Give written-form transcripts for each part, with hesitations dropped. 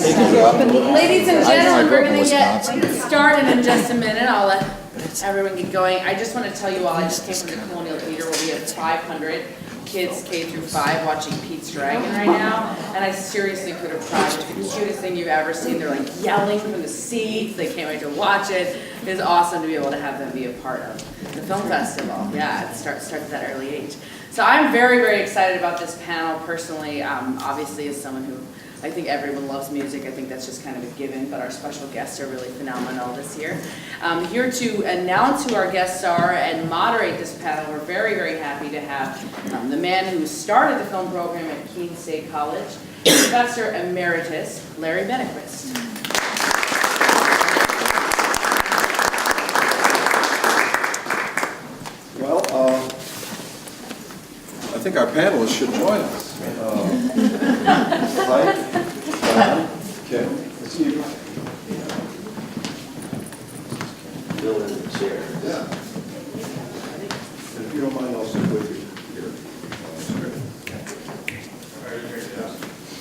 Ladies and gentlemen, we're going to get Wisconsin. started in just a minute. I'll let everyone get going. I just want to tell you all, I just came from the Colonial Theater where we have 500 kids K through 5 watching Pete's Dragon right now, and I seriously could have cried. It's the cutest thing you've ever seen. They're like yelling from the seats. They can't wait to watch it. It's awesome to be able to have them be a part of the film festival. Yeah, it starts at that early age. So I'm very, very excited about this panel personally. Obviously, as someone who I think everyone loves music. I think that's just kind of a given, but our special guests are really phenomenal this year. Here to announce who our guests are and moderate this panel, we're very, very happy to have the man who started the film program at Keene State College, Professor Emeritus Larry Benequist. Well, I think our panelists should join us. Mike, Don, Kim, let's see you. Bill in the chair. Yeah. And if you don't mind, I'll sit with you here.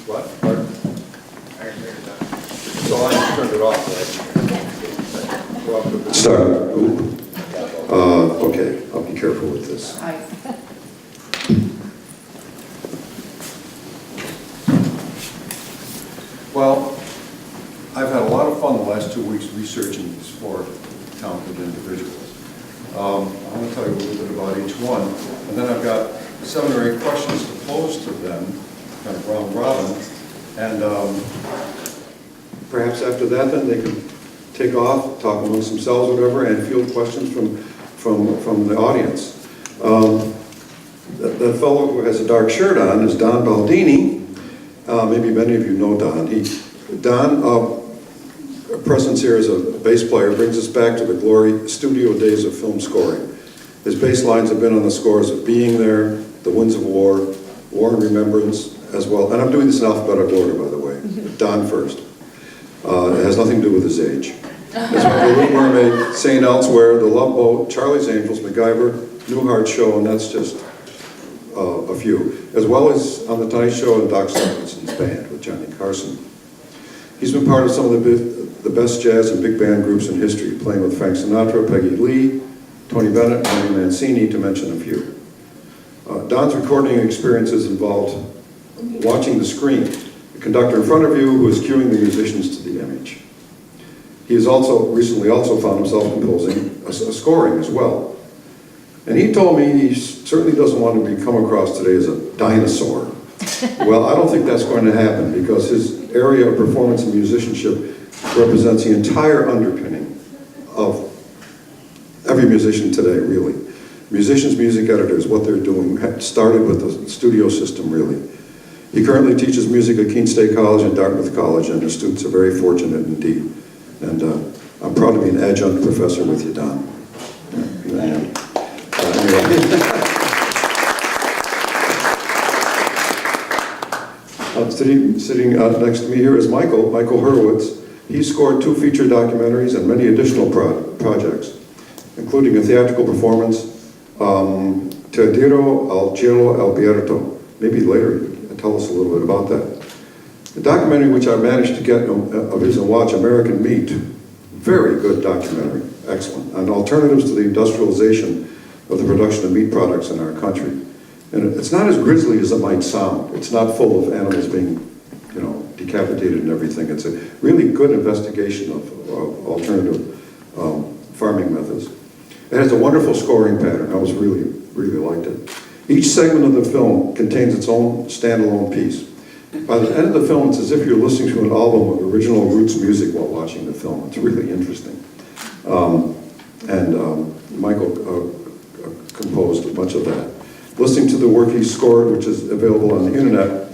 What? Pardon? So I turned it off, right? We're off to a good start. Okay, I'll be careful with this. Well, I've had a lot of fun the last 2 weeks researching these 4 talented individuals. I'm going to tell you a little bit about each one, and then I've got 7 or 8 questions to pose to them, kind of round robin, and perhaps after that, then they can take off, talk amongst themselves, whatever, and field questions from the audience. The fellow who has a dark shirt on is Don Baldini. Maybe many of you know Don. Don, presence here as a bass player, brings us back to the glory studio days of film scoring. His bass lines have been on the scores of Being There, The Winds of War, War and Remembrance as well. And I'm doing this in alphabetical order, by the way. Don first. It has nothing to do with his age. It's The Little Mermaid, St. Elsewhere, The Love Boat, Charlie's Angels, MacGyver, Newhart Show, and that's just a few, as well as on The Tonight Show and Doc Sevenson's band with Johnny Carson. He's been part of some of the best jazz and big band groups in history, playing with Frank Sinatra, Peggy Lee, Tony Bennett, and Tony Mancini, to mention a few. Don's recording experiences involved watching the screen, the conductor in front of you who is cueing the musicians to the image. He has recently found himself composing a scoring as well. And he told me he certainly doesn't want to be come across today as a dinosaur. Well, I don't think that's going to happen because his area of performance and musicianship represents the entire underpinning of every musician today, really. Musicians, music editors, what they're doing, started with the studio system, really. He currently teaches music at Keene State College and Dartmouth College, and his students are very fortunate indeed. And I'm proud to be an adjunct professor with you, Don. Anyway. Sitting next to me here is Michael Hurwitz. He scored 2 feature documentaries and many additional projects, including a theatrical performance, Teatro al Cielo Aperto. Maybe later tell us a little bit about that. The documentary which I managed to get of his and watch, American Meat. Very good documentary, excellent, on alternatives to the industrialization of the production of meat products in our country. And it's not as grisly as it might sound. It's not full of animals being, decapitated and everything. It's a really good investigation of alternative farming methods. It has a wonderful scoring pattern. I was really liked it. Each segment of the film contains its own standalone piece. By the end of the film, it's as if you're listening to an album of original roots music while watching the film. It's really interesting. Michael composed a bunch of that. Listening to the work he scored, which is available on the internet,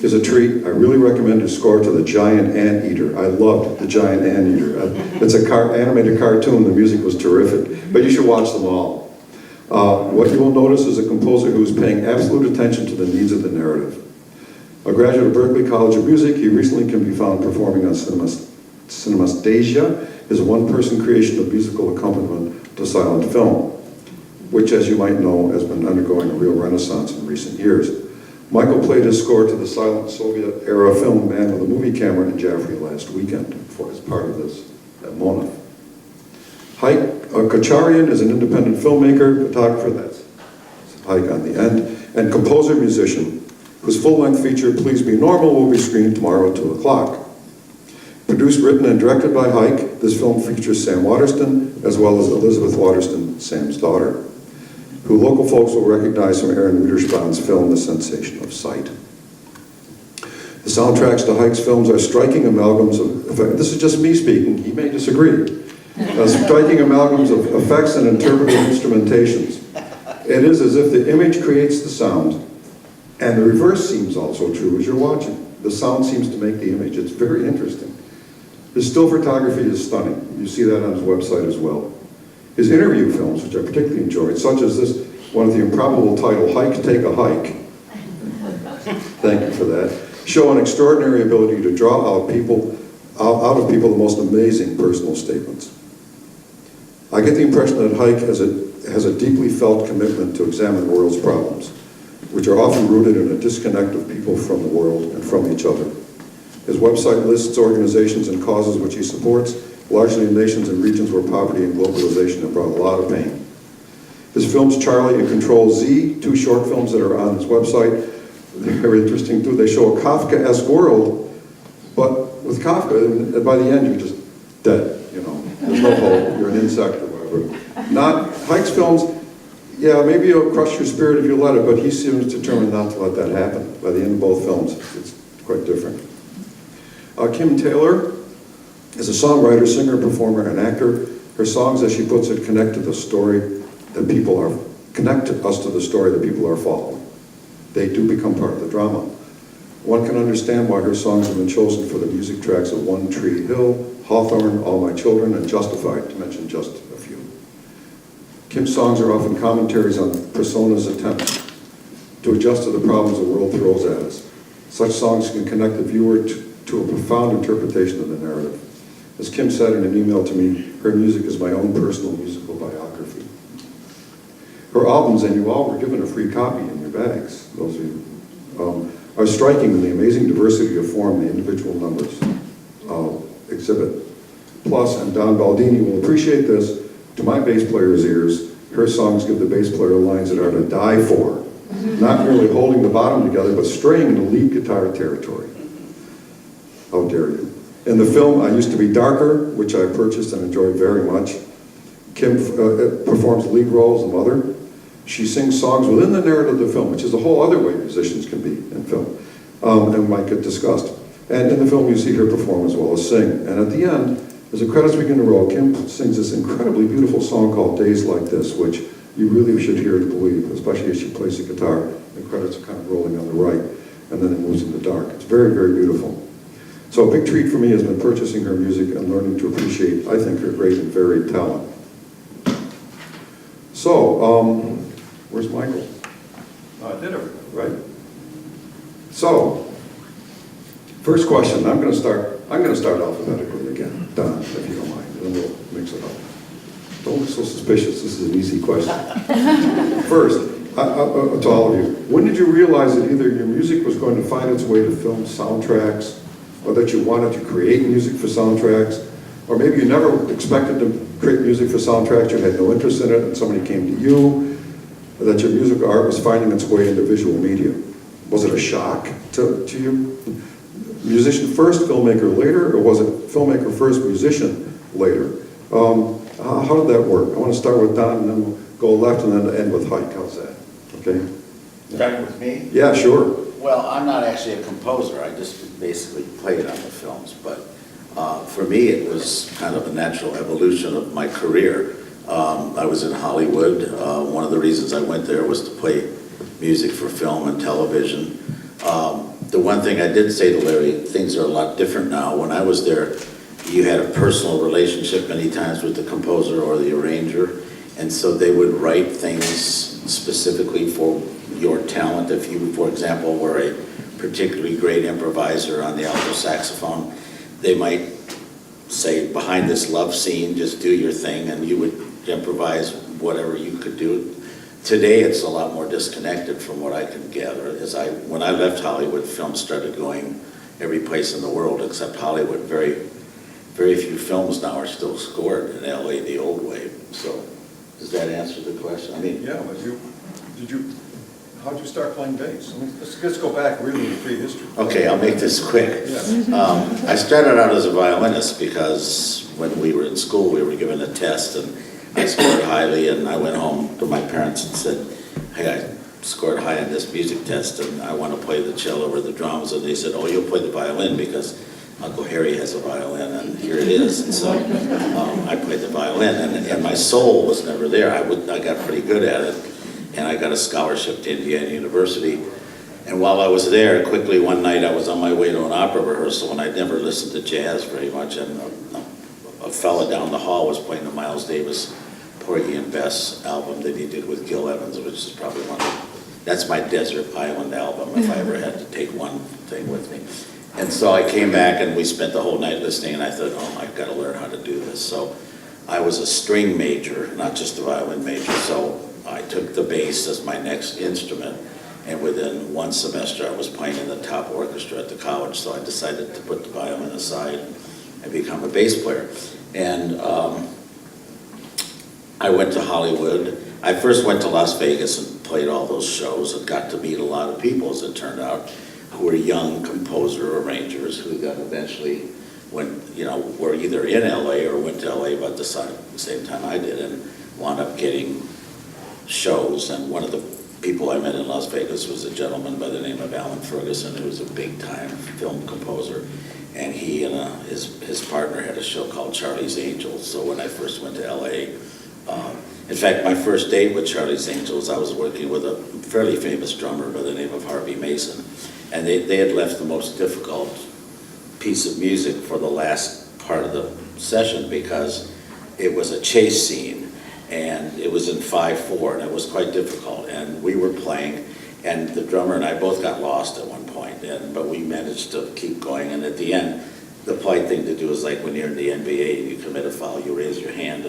is a treat. I really recommend his score to The Giant Anteater. I loved The Giant Anteater. It's an animated cartoon. The music was terrific, but you should watch them all. What you will notice is a composer who is paying absolute attention to the needs of the narrative. A graduate of Berklee College of Music, he recently can be found performing on Cinemastasia, his one-person creation of musical accompaniment to silent film, which, as you might know, has been undergoing a real renaissance in recent years. Michael played his score to the silent Soviet-era film Man with a Movie Camera in Jaffrey last weekend as part of this at Mona. Haik Kacharian is an independent filmmaker, photographer, that's Haik on the end, and composer-musician, whose full-length feature, Please Be Normal, will be screened tomorrow at 2 o'clock. Produced, written, and directed by Haik, this film features Sam Waterston, as well as Elizabeth Waterston, Sam's daughter, who local folks will recognize from Aaron Widerspann's film, The Sensation of Sight. The soundtracks to Haik's films are striking amalgams of, this is just me speaking, he may disagree, striking amalgams of effects and interpretive instrumentations. It is as if the image creates the sound, and the reverse seems also true as you're watching. The sound seems to make the image. It's very interesting. His still photography is stunning. You see that on his website as well. His interview films, which I particularly enjoyed, such as this one with the improbable title, Hike, Take a Hike. Thank you for that. Show an extraordinary ability to draw out of people the most amazing personal statements. I get the impression that Hike has a deeply felt commitment to examine the world's problems, which are often rooted in a disconnect of people from the world and from each other. His website lists organizations and causes which he supports, largely in nations and regions where poverty and globalization have brought a lot of pain. His films, Charlie and Control Z, 2 short films that are on his website, they're very interesting too. They show a Kafkaesque world, but with Kafka, by the end you're just dead, you know. There's no hope, you're an insect or whatever. Not Haik's films, yeah, maybe it'll crush your spirit if you let it, but he seems determined not to let that happen. By the end of both films, it's quite different. Kim Taylor is a songwriter, singer, performer, and actor. Her songs, as she puts it, connect us to the story that people are following. They do become part of the drama. One can understand why her songs have been chosen for the music tracks of One Tree Hill, Hawthorne, All My Children, and Justified, to mention just a few. Kim's songs are often commentaries on personas' attempts to adjust to the problems the world throws at us. Such songs can connect the viewer to a profound interpretation of the narrative. As Kim said in an email to me, her music is my own personal musical biography. Her albums, and you all were given a free copy in your bags, those of you, are striking in the amazing diversity of form the individual numbers exhibit. Plus, and Don Baldini will appreciate this, to my bass player's ears, her songs give the bass player lines that are to die for, not merely holding the bottom together, but straying into lead guitar territory. How dare you. In the film, I Used to Be Darker, which I purchased and enjoyed very much, Kim performs lead roles of Mother. She sings songs within the narrative of the film, which is a whole other way musicians can be in film, and might get discussed. And in the film, you see her perform as well as sing. And at the end, as the credits begin to roll, Kim sings this incredibly beautiful song called Days Like This, which you really should hear to believe, especially as she plays the guitar. The credits are kind of rolling on the right, and then it moves in the dark. It's very, very beautiful. So a big treat for me has been purchasing her music and learning to appreciate, I think, her great and varied talent. So, where's Michael? I did everything, right? So, first question, I'm going to start alphabetically again, Don, if you don't mind, and then we'll mix it up. Don't look so suspicious, this is an easy question. First, to all of you, when did you realize that either your music was going to find its way to film soundtracks, or that you wanted to create music for soundtracks, or maybe you never expected to create music for soundtracks, you had no interest in it, and somebody came to you, or that your musical art was finding its way into visual media? Was it a shock to you? Musician first, filmmaker later, or was it filmmaker first, musician later? How did that work? I want to start with Don, and then we'll go left, and then end with Haik. How's that? Okay? Starting with me? Yeah, sure. Well, I'm not actually a composer. I just basically played on the films. But for me, it was kind of a natural evolution of my career. I was in Hollywood. One of the reasons I went there was to play music for film and television. The one thing I did say to Larry, things are a lot different now. When I was there, you had a personal relationship many times with the composer or the arranger, and so they would write things specifically for your talent. If you, for example, were a particularly great improviser on the alto saxophone, they might say, behind this love scene, just do your thing, and you would improvise whatever you could do today it's a lot more disconnected from what I can gather. When I left Hollywood, films started going every place in the world except Hollywood. Very few films now are still scored in LA the old way. So, does that answer the question? I mean, Yeah, but how'd you start playing bass? I mean, let's go back really in prehistory. okay, I'll make this quick. Yeah. I started out as a violinist because when we were in school, we were given a test and I scored highly, and I went home to my parents and said, hey, I scored high on this music test and I want to play the cello or the drums. And they said, oh, you'll play the violin because Uncle Harry has a violin and here it is. And so I played the violin, and my soul was never there. I got pretty good at it, and I got a scholarship to Indiana University. And while I was there, quickly one night I was on my way to an opera rehearsal, and I'd never listened to jazz very much, and a fella down the hall was playing the Miles Davis Porgy and Bess album that he did with Gil Evans, which is probably that's my desert island album if I ever had to take one thing with me. And so I came back and we spent the whole night listening, and I thought, oh, I've got to learn how to do this. So I was a string major, not just a violin major, so I took the bass as my next instrument, and within one semester I was playing in the top orchestra at the college, so I decided to put the violin aside and become a bass player. And I went to Hollywood. I first went to Las Vegas and played all those shows and got to meet a lot of people, as it turned out, who were young composer arrangers who got eventually were either in LA or went to LA about the same time I did, and wound up getting shows. And one of the people I met in Las Vegas was a gentleman by the name of Alan Ferguson, who was a big-time film composer. And he and his partner had a show called Charlie's Angels. So when I first went to LA, in fact, my first date with Charlie's Angels, I was working with a fairly famous drummer by the name of Harvey Mason. And they had left the most difficult piece of music for the last part of the session because it was a chase scene, and it was in 5/4, and it was quite difficult. And we were playing, and the drummer and I both got lost at one point, but we managed to keep going. And at the end, the polite thing to do is like when you're in the NBA and you commit a foul, you raise your hand.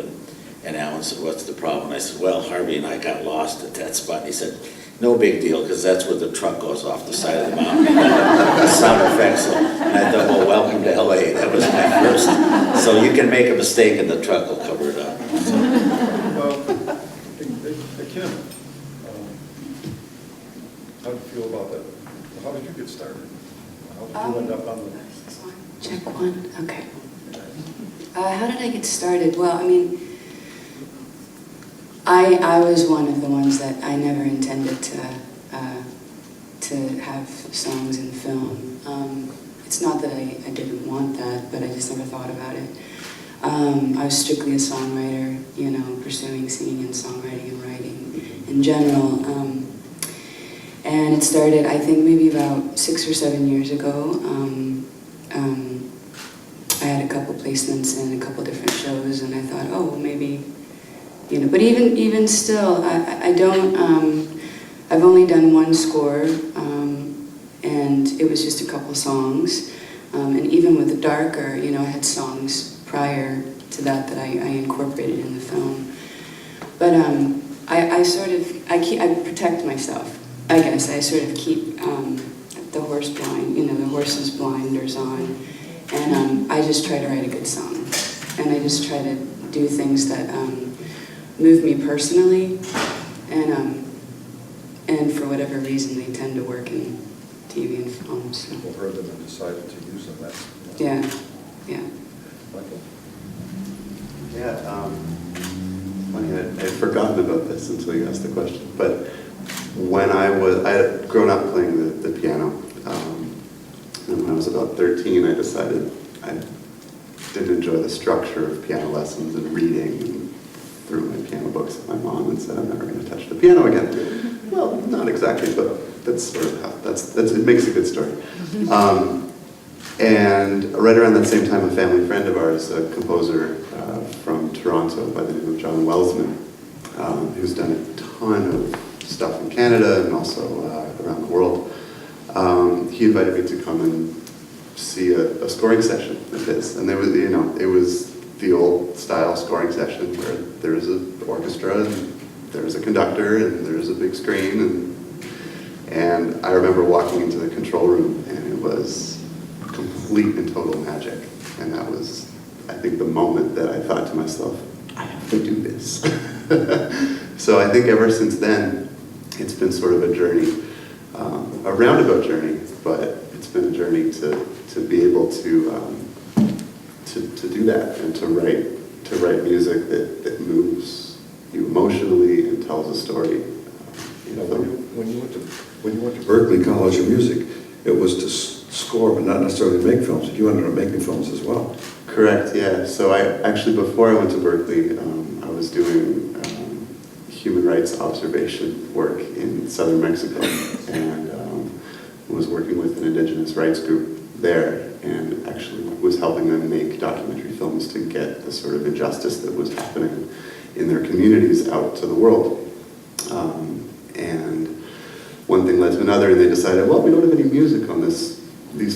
And Alan said, what's the problem? I said, well, Harvey and I got lost at that spot. And he said, no big deal, because that's where the truck goes off the side of the mountain. The sound effects. And I thought, well, welcome to LA. That was my first. So you can make a mistake and the truck will cover it up. So. Kim, how do you feel about that? How did you get started? How did you end up on the... Check one, okay. How did I get started? Well, I mean, I was one of the ones that I never intended to have songs in film. It's not that I didn't want that, but I just never thought about it. I was strictly a songwriter, pursuing singing and songwriting and writing in general. And it started, I think, maybe about 6 or 7 years ago. I had a couple placements in a couple different shows, and I thought, oh, well, maybe, but even still, I don't, I've only done one score, and it was just a couple songs. And even with the Darker, I had songs prior to that I incorporated in the film. But I protect myself, I guess. I sort of keep the horse blind, the horse's blinders on. And I just try to write a good song. And I just try to do things that move me personally. And for whatever reason, they tend to work in TV and film. So. People heard them and decided to use them. That's, Yeah. Michael? Yeah, funny, I'd forgotten about this until you asked the question. But when I had grown up playing the piano, and when I was about 13, I decided I didn't enjoy the structure of piano lessons and reading, and threw my piano books at my mom and said, I'm never going to touch the piano again. Well, not exactly, but that's sort of how, it makes a good story. And right around that same time, a family friend of ours, a composer from Toronto by the name of John Welsman, who's done a ton of stuff in Canada and also around the world, he invited me to come and see a scoring session of his. And there was, it was the old style scoring session where there's an orchestra and there was a conductor and there was a big screen, and I remember walking into the control room, and it was complete and total magic. And that was, I think, the moment that I thought to myself, I have to do this. So I think ever since then, it's been sort of a journey, a roundabout journey, but it's been a journey to be able to do that and to write music that moves you emotionally and tells a story. When you went to Berklee College of Music, it was to score, but not necessarily make films. You ended up making films as well. Correct, yeah. So I actually, before I went to Berklee, I was doing human rights observation work in southern Mexico, and was working with an indigenous rights group there, and actually was helping them make documentary films to get the sort of injustice that was happening in their communities out to the world. And one thing led to another, and they decided, well, we don't have any music on these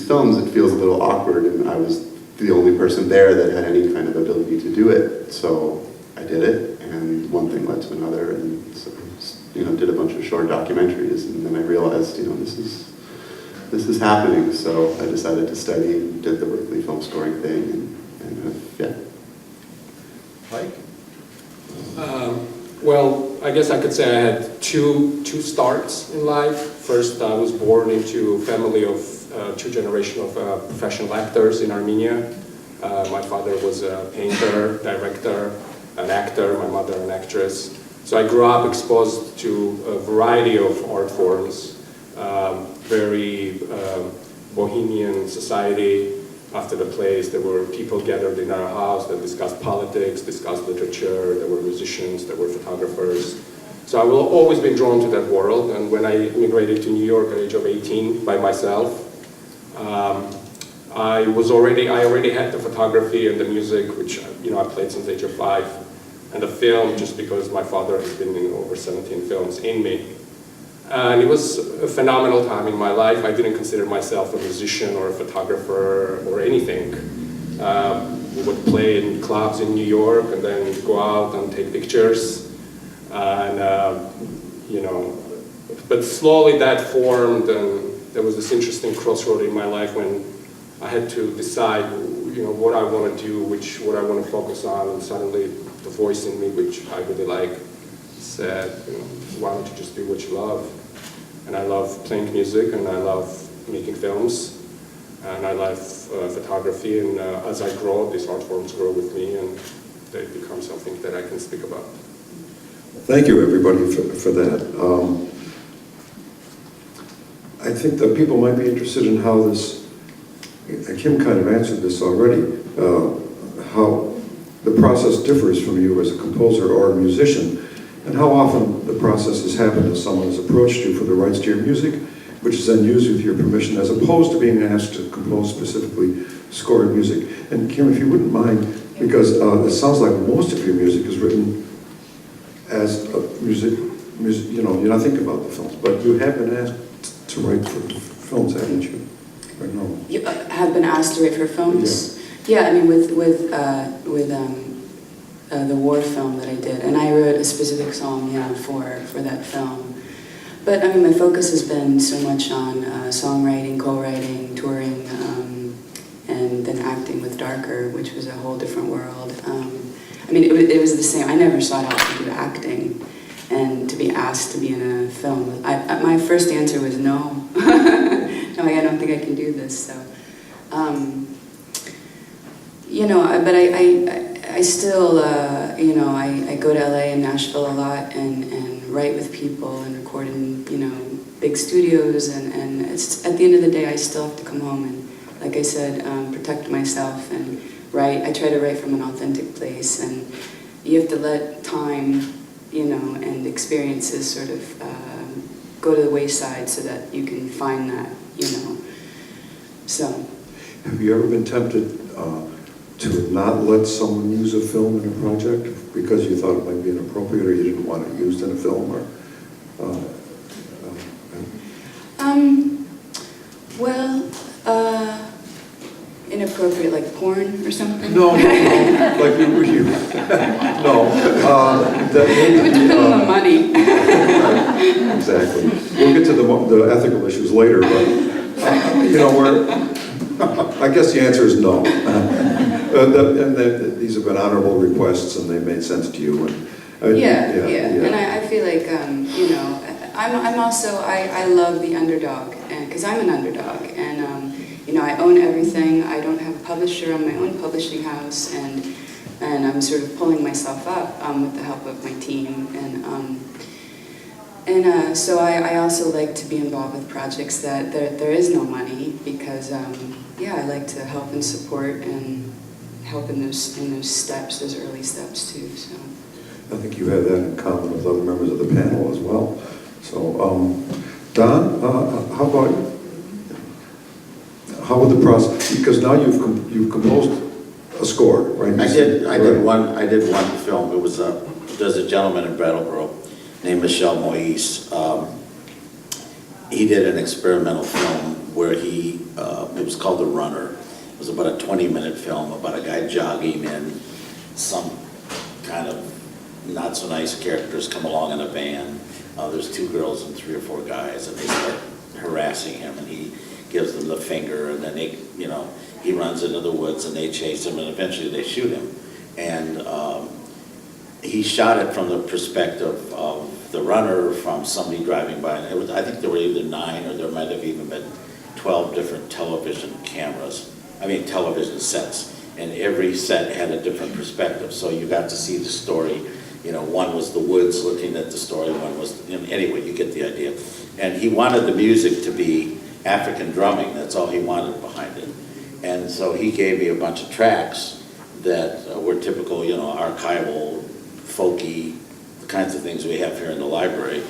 films. It feels a little awkward, and I was the only person there that had any kind of ability to do it. So I did it, and one thing led to another, and so, did a bunch of short documentaries, and then I realized, this is happening. So I decided to study and did the Berklee film scoring thing, and yeah. Mike? Well, I guess I could say I had two starts in life. First, I was born into a family of two generations of professional actors in Armenia. My father was a painter, director, an actor, my mother an actress. So I grew up exposed to a variety of art forms, very bohemian society. After the plays, there were people gathered in our house that discussed politics, discussed literature, there were musicians, there were photographers. So I will always been drawn to that world, and when I immigrated to New York at the age of 18 by myself, I already had the photography and the music, which I played since the age of 5, and the film, just because my father has been in over 17 films in me. And it was a phenomenal time in my life. I didn't consider myself a musician or a photographer or anything. We would play in clubs in New York and then go out and take pictures. And, but slowly that formed, and there was this interesting crossroad in my life when I had to decide, what I want to do, what I want to focus on, and suddenly the voice in me, which I really like, said, why don't you just do what you love? And I love playing music, and I love making films, and I love photography, and as I grow, these art forms grow with me, and they become something that I can speak about. Thank you, everybody, for that. I think that people might be interested in how this, Kim kind of answered this already, how the process differs from you as a composer or a musician, and how often the process has happened as someone has approached you for the rights to your music, which is then used with your permission, as opposed to being asked to compose specifically scored music. And Kim, if you wouldn't mind, because it sounds like most of your music is written as a music, you're not thinking about the films, but you have been asked to write for films, haven't you? Or no? You have been asked to write for films? Yeah, I mean, with the war film that I did, and I wrote a specific song, for that film. But I mean, my focus has been so much on songwriting, co-writing, touring, and then acting with Darker, which was a whole different world. I mean, it was the same. I never sought out to do acting, and to be asked to be in a film. My first answer was no. No, I don't think I can do this. So, but I still, I go to LA and Nashville a lot and write with people and record in, big studios, and it's, at the end of the day, I still have to come home and, like I said, protect myself and write. I try to write from an authentic place, and you have to let time, and experiences sort of go to the wayside so that you can find that, so. Have you ever been tempted to not let someone use a film in a project because you thought it might be inappropriate or you didn't want it used in a film? Or, appropriate, like porn or something? No, like you, no. It would depend on the money. Exactly. We'll get to the ethical issues later, but, you know, I guess the answer is no. These have been honorable requests, and they made sense to you. And, Yeah. And I feel like, you know, I'm also, I love the underdog, and because I'm an underdog, and you know, I own everything. I don't have a publisher. I'm my own publishing house, and I'm sort of pulling myself up with the help of my team, and so I also like to be involved with projects that there is no money, because yeah, I like to help and support and help in those steps, those early steps too. So. I think you have that in common with other members of the panel as well. So, Don, how about you? How would the process? Because now you've composed a score, right? I did one film. It was there's a gentleman in Brattleboro named Michel Moïse. He did an experimental film where it was called The Runner. It was about a 20-minute film about a guy jogging, and some kind of not so nice characters come along in a van. There's 2 girls and 3 or 4 guys, and they start harassing him, and he gives them the finger, and then he runs into the woods, and they chase him, and eventually they shoot him. And he shot it from the perspective of the runner, from somebody driving by. And I think there were either 9, or there might have even been 12 different television sets, and every set had a different perspective. So you got to see the story. You know, one was the woods looking at the story, one was, anyway, you get the idea. And he wanted the music to be African drumming, that's all he wanted behind it. And so he gave me a bunch of tracks that were typical, archival, folky, the kinds of things we have here in the library.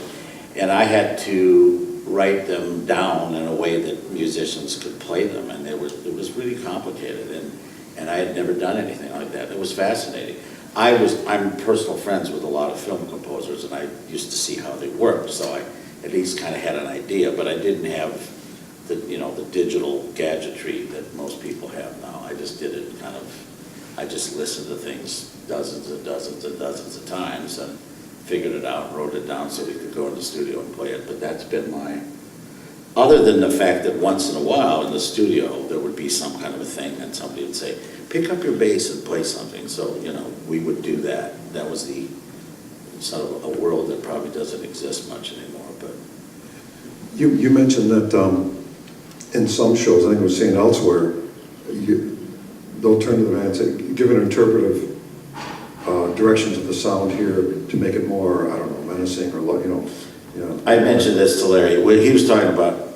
And I had to write them down in a way that musicians could play them, and it was really complicated, and I had never done anything like that. It was fascinating. I'm personal friends with a lot of film composers, and I used to see how they worked, so I at least kind of had an idea, but I didn't have the digital gadgetry that most people have now. I just did it I just listened to things dozens and dozens and dozens of times and figured it out and wrote it down so we could go in the studio and play it. But that's been other than the fact that once in a while in the studio there would be some kind of a thing, and somebody would say, pick up your bass and play something. So, we would do that. That was the sort of a world that probably doesn't exist much anymore. But You mentioned that in some shows, I think it was St. Elsewhere, they'll turn to the man and say, give an interpretive direction to the sound here to make it more, I don't know, menacing or, I mentioned this to Larry. When he was talking about,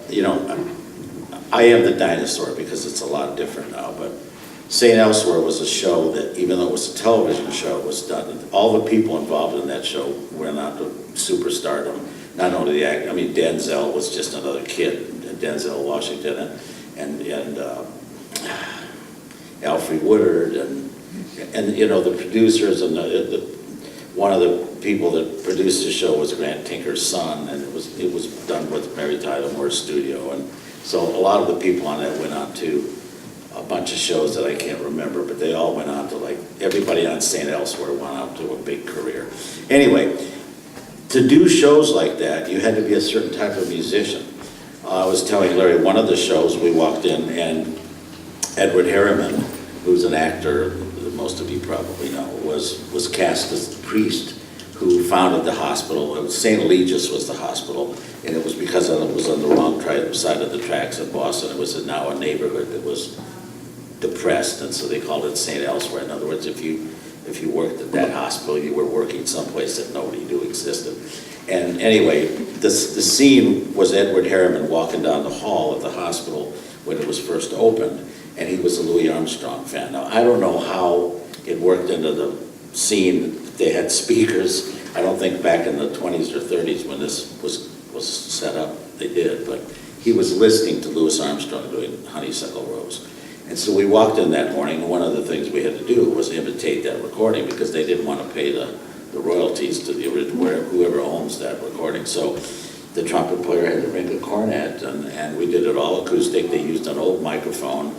I am the dinosaur because it's a lot different now, but St. Elsewhere was a show that, even though it was a television show, was done. All the people involved in that show went on to superstardom. Not only the act, Denzel was just another kid, Denzel Washington, and Alfre Woodard, and the producers, and one of the people that produced the show was Grant Tinker's son, and it was done with Mary Tyler Moore's studio, and so a lot of the people on that went on to a bunch of shows that I can't remember, but they all went on to, everybody on St. Elsewhere went on to a big career. Anyway, to do shows like that, you had to be a certain type of musician. I was telling Larry, one of the shows we walked in, and Edward Harriman, who's an actor that most of you probably know, was cast as the priest who founded the hospital. St. Eligius was the hospital, and it was because it was on the wrong side of the tracks in Boston. It was now a neighborhood that was depressed, and so they called it St. Elsewhere. In other words, if you worked at that hospital, you were working someplace that nobody knew existed. And anyway, the scene was Edward Harriman walking down the hall of the hospital when it was first opened, and he was a Louis Armstrong fan. Now, I don't know how it worked into the scene. They had speakers. I don't think back in the 20s or 30s when this was set up, they did, but he was listening to Louis Armstrong doing Honeysuckle Rose. And so we walked in that morning, and one of the things we had to do was imitate that recording because they didn't want to pay the royalties to the whoever owns that recording. So the trumpet player had to ring a cornet, and we did it all acoustic. They used an old microphone,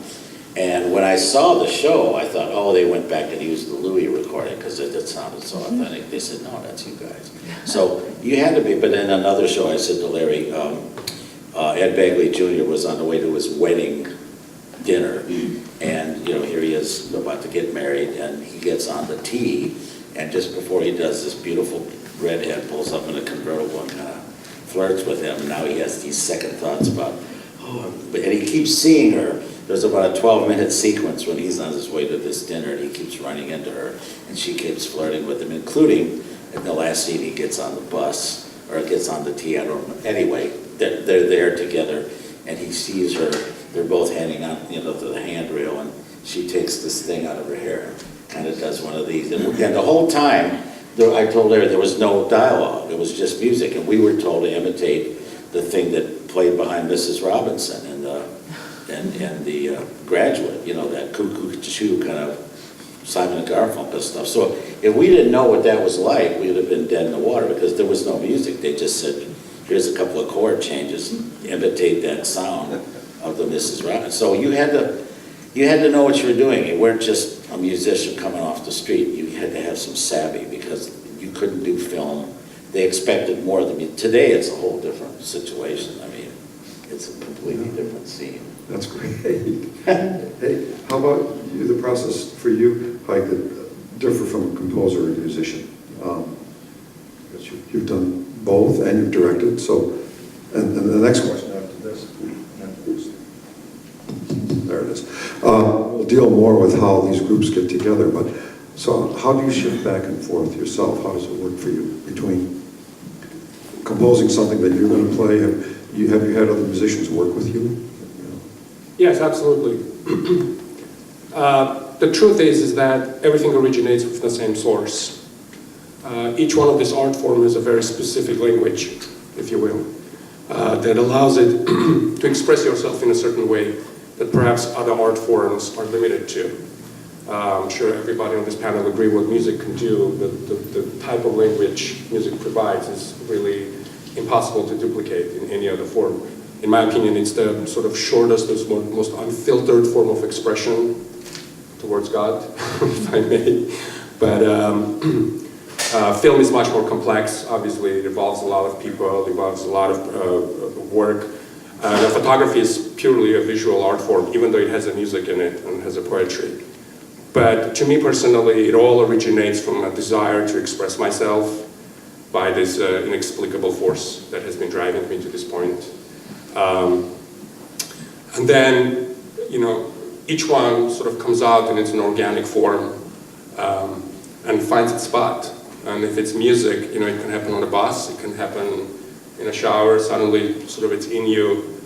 And when I saw the show, I thought, oh, they went back and used the Louis recording because it sounded so authentic. They said, no, that's you guys. So you had to be, but in another show, I said to Larry, Ed Begley Jr. was on the way to his wedding dinner, and here he is about to get married, and he gets on the tee, and just before he does, this beautiful redhead pulls up in a convertible and kind of flirts with him, and now he has these second thoughts about, and he keeps seeing her. There's about a 12-minute sequence when he's on his way to this dinner, and he keeps running into her, and she keeps flirting with him, including in the last scene he gets on the bus, or gets on the tee, I don't know. Anyway, they're there together, and he sees her, they're both hanging on, to the handrail, and she takes this thing out of her hair, kind of does one of these, and the whole time, I told her there was no dialogue, it was just music, and we were told to imitate the thing that played behind Mrs. Robinson and the Graduate, that cuckoo choo kind of Simon and Garfunkel stuff. So if we didn't know what that was like, we would have been dead in the water because there was no music. They just said, here's a couple of chord changes, imitate that sound of the Mrs. Robinson. So you had to know what you were doing. You weren't just a musician coming off the street. You had to have some savvy because you couldn't do film. They expected more of you. Today it's a whole different situation. I mean, it's a completely different scene. That's great. Hey, how about the process for you, how you could differ from a composer or a musician? Because you've done both and you've directed, so, and the next question after this, there it is. We'll deal more with how these groups get together, but so how do you shift back and forth yourself? How does it work for you between composing something that you're going to play? Have you had other musicians work with you? Yes, absolutely. The truth is that everything originates from the same source. Each one of these art forms is a very specific language, if you will, that allows it to express yourself in a certain way that perhaps other art forms are limited to. I'm sure everybody on this panel agree what music can do. The type of language music provides is really impossible to duplicate in any other form. In my opinion, it's the sort of shortest, most unfiltered form of expression towards God, if I may. But film is much more complex. Obviously, it involves a lot of people, it involves a lot of work. The photography is purely a visual art form, even though it has a music in it and has a poetry. But to me personally, it all originates from a desire to express myself by this inexplicable force that has been driving me to this point. And then, each one sort of comes out in its an organic form and finds its spot. And if it's music, it can happen on a bus, it can happen in a shower, suddenly sort of it's in you,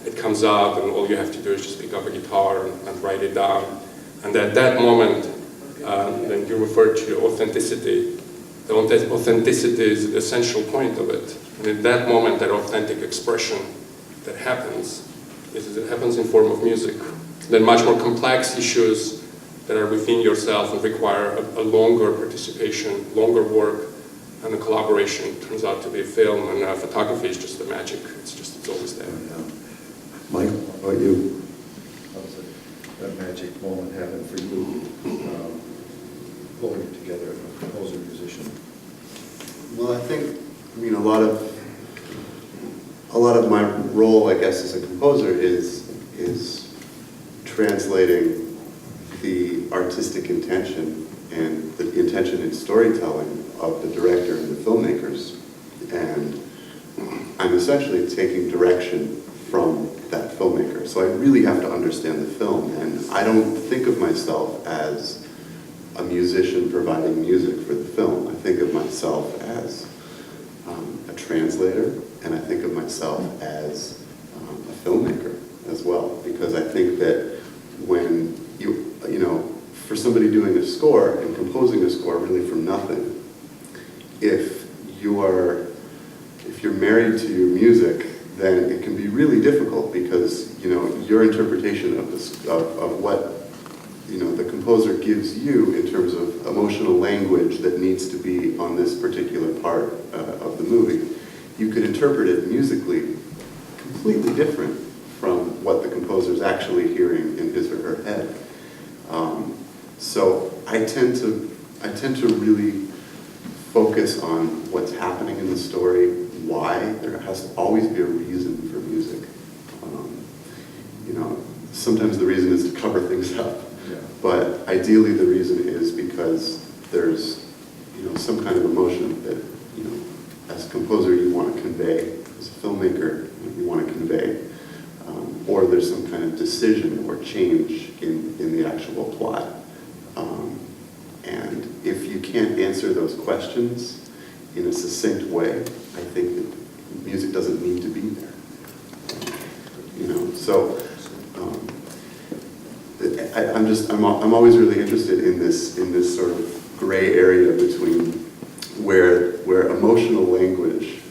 it comes out, and all you have to do is just pick up a guitar and write it down. And at that moment, then you refer to authenticity. The authenticity is the essential point of it. And at that moment, that authentic expression that happens, it happens in form of music. Then much more complex issues that are within yourself and require a longer participation, longer work, and the collaboration turns out to be film, and photography is just the magic. It's always there. Mike, how about you? How does that magic moment happen for you, pulling it together, a composer, musician? Well, I think, a lot of my role, I guess, as a composer is translating the artistic intention and the intention in storytelling of the director and the filmmakers. And I'm essentially taking direction from that filmmaker. So I really have to understand the film. And I don't think of myself as a musician providing music for the film. I think of myself as a translator, and I think of myself as a filmmaker as well. Because I think that when for somebody doing a score and composing a score really from nothing, if you're married to your music, then it can be really difficult because your interpretation of what the composer gives you in terms of emotional language that needs to be on this particular part of the movie, you could interpret it musically completely different from what the composer's actually hearing in his or her head. So I tend to really focus on what's happening in the story, why. There has to always be a reason for music. You know, sometimes the reason is to cover things up, but ideally the reason is because there's, you know, some kind of emotion that, you know, as a composer you want to convey, as a filmmaker you want to convey, or there's some kind of decision or change in the actual plot. And if you can't answer those questions in a succinct way, I think that music doesn't need to be there. You know, so I'm always really interested in this sort of gray area between where emotional language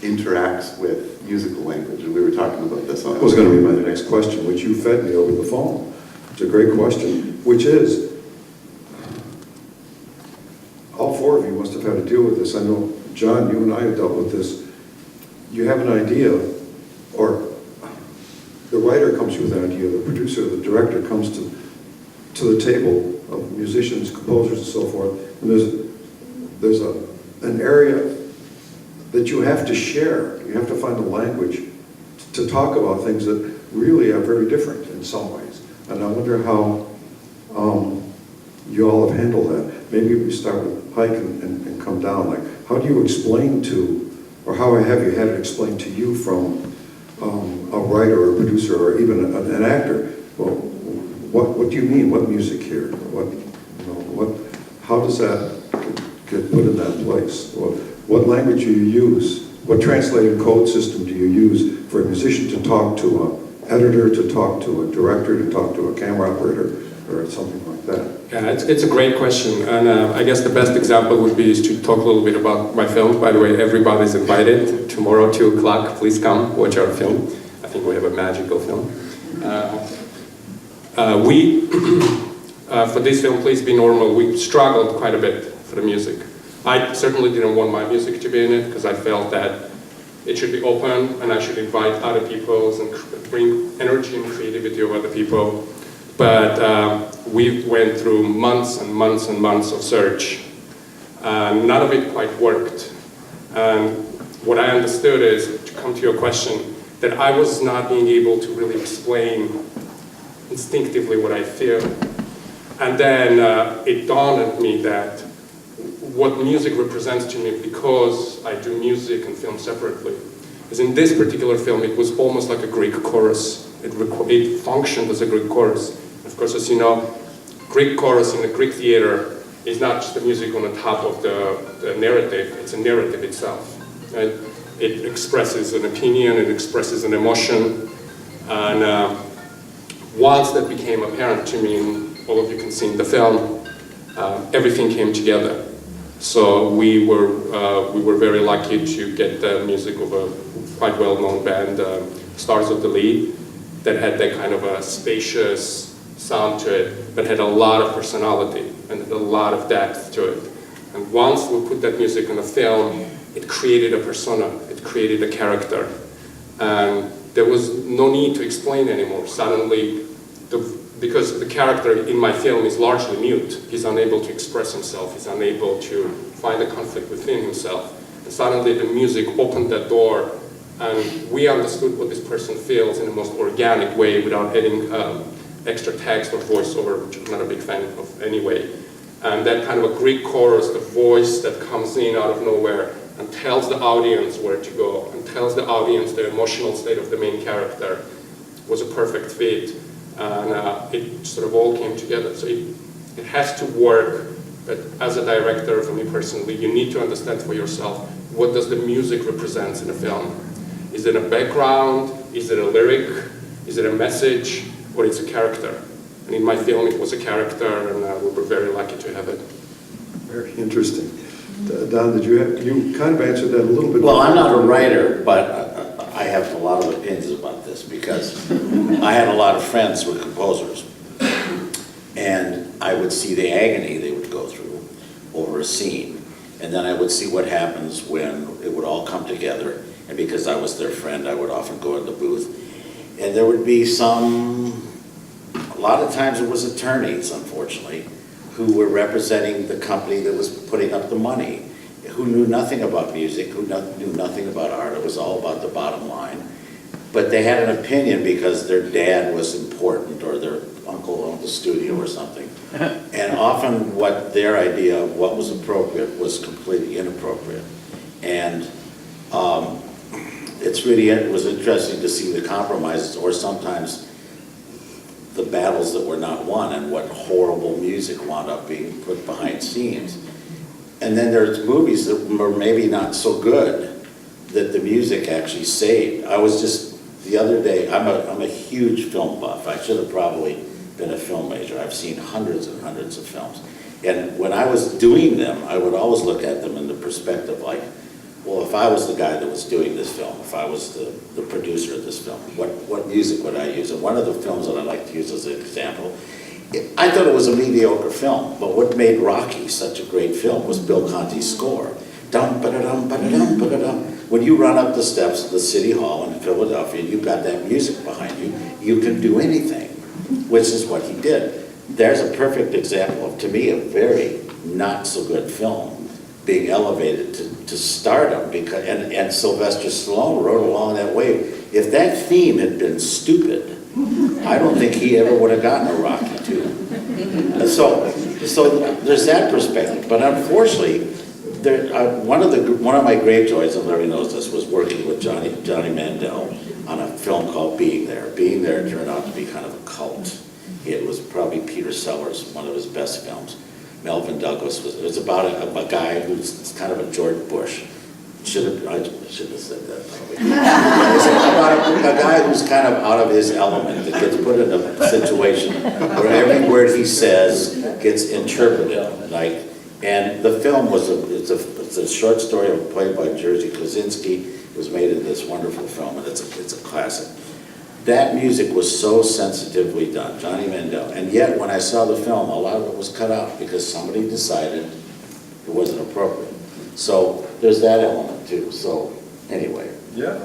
interacts with musical language, and we were talking about this. That was going to be my next question, which you fed me over the phone. It's a great question, which is, all four of you must have had to deal with this. I know, John, you and I have dealt with this. You have an idea, or the writer comes with an idea, the producer, the director comes to the table of musicians, composers, and so forth, and there's an area that you have to share. You have to find a language to talk about things that really are very different in some ways. And I wonder how you all have handled that. Maybe we start with Pike and come down. Like, how do you explain to, or how have you had it explained to you from a writer or a producer or even an actor? Well, what do you mean? What music here? How does that get put in that place? What language do you use? What translated code system do you use for a musician to talk to an editor, to talk to a director, to talk to a camera operator, or something like that? Yeah, it's a great question, and I guess the best example would be to talk a little bit about my film. By the way, everybody's invited. Tomorrow, 2 o'clock, please come watch our film. I think we have a magical film. For this film, Please Be Normal, we struggled quite a bit for the music. I certainly didn't want my music to be in it because I felt that it should be open and I should invite other people and bring energy and creativity of other people. But we went through months and months and months of search. None of it quite worked. And what I understood is, to come to your question, that I was not being able to really explain instinctively what I feel. And then it dawned on me that what music represents to me, because I do music and film separately, is in this particular film it was almost like a Greek chorus. It functioned as a Greek chorus. Of course, as you know, Greek chorus in the Greek theater is not just the music on the top of the narrative, it's a narrative itself. Right? It expresses an opinion, it expresses an emotion, and once that became apparent to me, and all of you can see in the film, everything came together. So we were very lucky to get the music of a quite well-known band, Stars of the Lead, that had that kind of a spacious sound to it, but had a lot of personality and a lot of depth to it. And once we put that music in the film, it created a persona, it created a character. And there was no need to explain anymore. Suddenly, because the character in my film is largely mute, he's unable to express himself, he's unable to find a conflict within himself. And suddenly the music opened that door, and we understood what this person feels in the most organic way without adding extra text or voiceover, which I'm not a big fan of anyway. And that kind of a Greek chorus, the voice that comes in out of nowhere and tells the audience where to go, and tells the audience the emotional state of the main character, was a perfect fit. And it sort of all came together. So it has to work, but as a director, for me personally, you need to understand for yourself, what does the music represent in a film? Is it a background? Is it a lyric? Is it a message? Or it's a character? And in my film, it was a character, and we were very lucky to have it. Very interesting. Don, you kind of answered that a little bit. Well, I'm not a writer, but I have a lot of opinions about this because I had a lot of friends who were composers, and I would see the agony they would go through over a scene, and then I would see what happens when it would all come together, and because I was their friend, I would often go in the booth, and there would be some a lot of times it was attorneys, unfortunately, who were representing the company that was putting up the money, who knew nothing about music, who knew nothing about art. It was all about the bottom line. But they had an opinion because their dad was important or their uncle owned the studio or something. And often what their idea of what was appropriate was completely inappropriate. And it was interesting to see the compromises or sometimes the battles that were not won and what horrible music wound up being put behind scenes. And then there's movies that were maybe not so good that the music actually saved. I was just, the other day, I'm a huge film buff. I should have probably been a film major. I've seen hundreds and hundreds of films. And when I was doing them, I would always look at them in the perspective like, well, if I was the guy that was doing this film, if I was the producer of this film, what music would I use? And one of the films that I like to use as an example, I thought it was a mediocre film, but what made Rocky such a great film was Bill Conti's score. Dum ba da dum ba da dum ba da dum. When you run up the steps of the City Hall in Philadelphia, you've got that music behind you, you can do anything, which is what he did. There's a perfect example of, to me, a very not so good film being elevated to stardom, because and Sylvester Stallone rode along that wave. If that theme had been stupid, I don't think he ever would have gotten a Rocky II. So there's that perspective. But unfortunately, one of my great joys, and Larry knows this, was working with Johnny Mandel on a film called Being There. Being There turned out to be kind of a cult. It was probably Peter Sellers, one of his best films. Melvin Douglas it was about a guy who's kind of a George Bush. I should have said that probably. It's about a guy who's kind of out of his element, that gets put in a situation where every word he says gets interpreted. And the film it's a short story played by Jerzy Kosinski. It was made into this wonderful film, and it's a classic. That music was so sensitively done, Johnny Mandel. And yet, when I saw the film, a lot of it was cut out because somebody decided it wasn't appropriate. So there's that element too. So anyway, Yeah.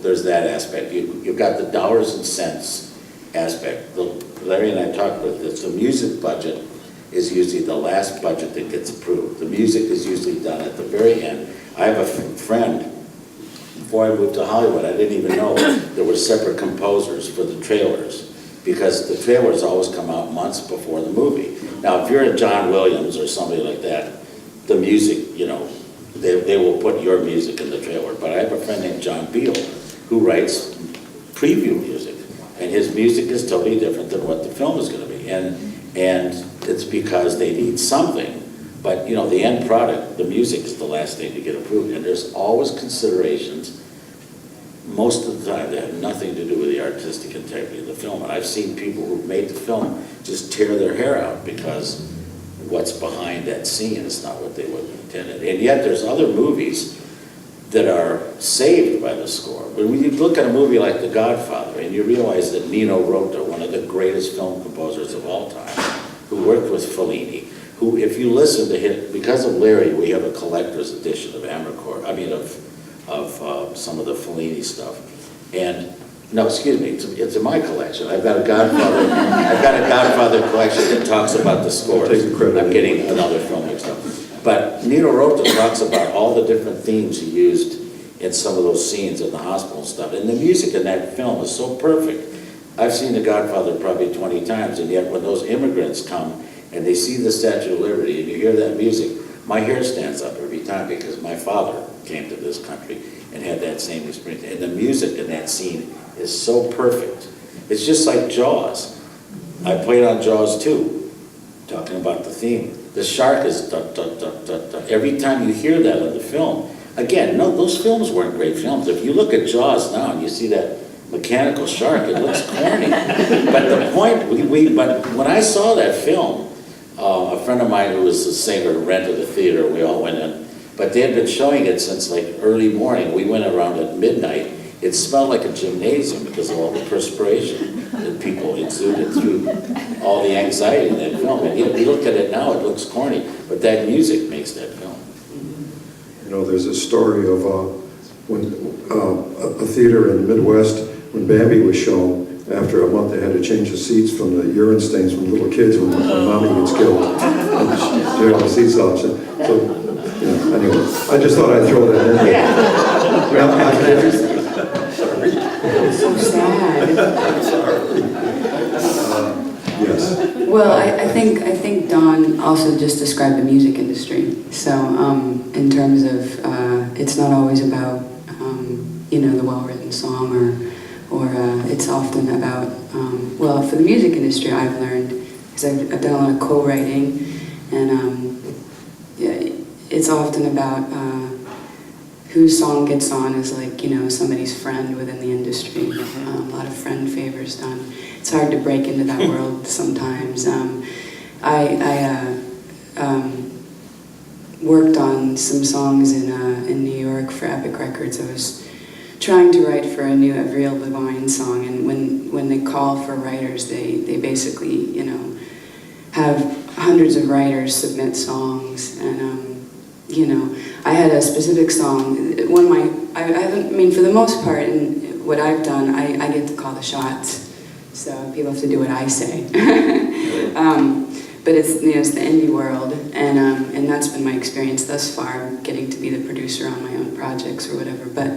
There's that aspect. You've got the dollars and cents aspect. Larry and I talked about this. The music budget is usually the last budget that gets approved. The music is usually done at the very end. I have a friend. Before I moved to Hollywood, I didn't even know there were separate composers for the trailers, because the trailers always come out months before the movie. Now, if you're a John Williams or somebody like that, the music, they will put your music in the trailer. But I have a friend named John Beal who writes preview music, and his music is totally different than what the film is going to be. And it's because they need something. But, the end product, the music is the last thing to get approved. And there's always considerations, most of the time, that have nothing to do with the artistic integrity of the film. And I've seen people who've made the film just tear their hair out because what's behind that scene is not what they would have intended. And yet there's other movies that are saved by the score. But when you look at a movie like The Godfather, and you realize that Nino Rota, one of the greatest film composers of all time, who worked with Fellini, who, if you listen to him, because of Larry, we have a collector's edition of of some of the Fellini stuff. And, no, excuse me, it's in my collection. I've got a Godfather collection that talks about the scores. Take the credit. I'm getting another film mixed up. But Nino Rota talks about all the different themes he used in some of those scenes in the hospital and stuff. And the music in that film is so perfect. I've seen The Godfather probably 20 times, and yet when those immigrants come and they see the Statue of Liberty and you hear that music, my hair stands up every time, because my father came to this country and had that same experience. And the music in that scene is so perfect. It's just like Jaws. I played on Jaws too, talking about the theme. The shark is da, da, da, da, da. Every time you hear that in the film, again, no, those films weren't great films. If you look at Jaws now and you see that mechanical shark, it looks corny. But the point, but when I saw that film, a friend of mine who was a singer rented a theater, we all went in, but they had been showing it since like early morning. We went around at midnight. It smelled like a gymnasium because of all the perspiration that people exuded through all the anxiety in that film. And yet we look at it now, it looks corny, but that music makes that film. There's a story of when a theater in the Midwest, when Bambi was shown, after a month, they had to change the seats from the urine stains from little kids when mommy gets killed. And tear all the seats off. So, anyway, I just thought I'd throw that in there. So sad. Yes. Well, I think Don also just described the music industry. So in terms of, it's not always about, the well-written song or it's often about, well, for the music industry I've learned, because I've done a lot of co-writing, and it's often about whose song gets on is like, somebody's friend within the industry. A lot of friend favors done. It's hard to break into that world sometimes. I worked on some songs in New York for Epic Records. I was trying to write for a new Avril Lavigne song, and when they call for writers, they basically, have hundreds of writers submit songs, and I had a specific song. For the most part, in what I've done, I get to call the shots. So people have to do what I say. But it's the indie world, and that's been my experience thus far, getting to be the producer on my own projects or whatever. But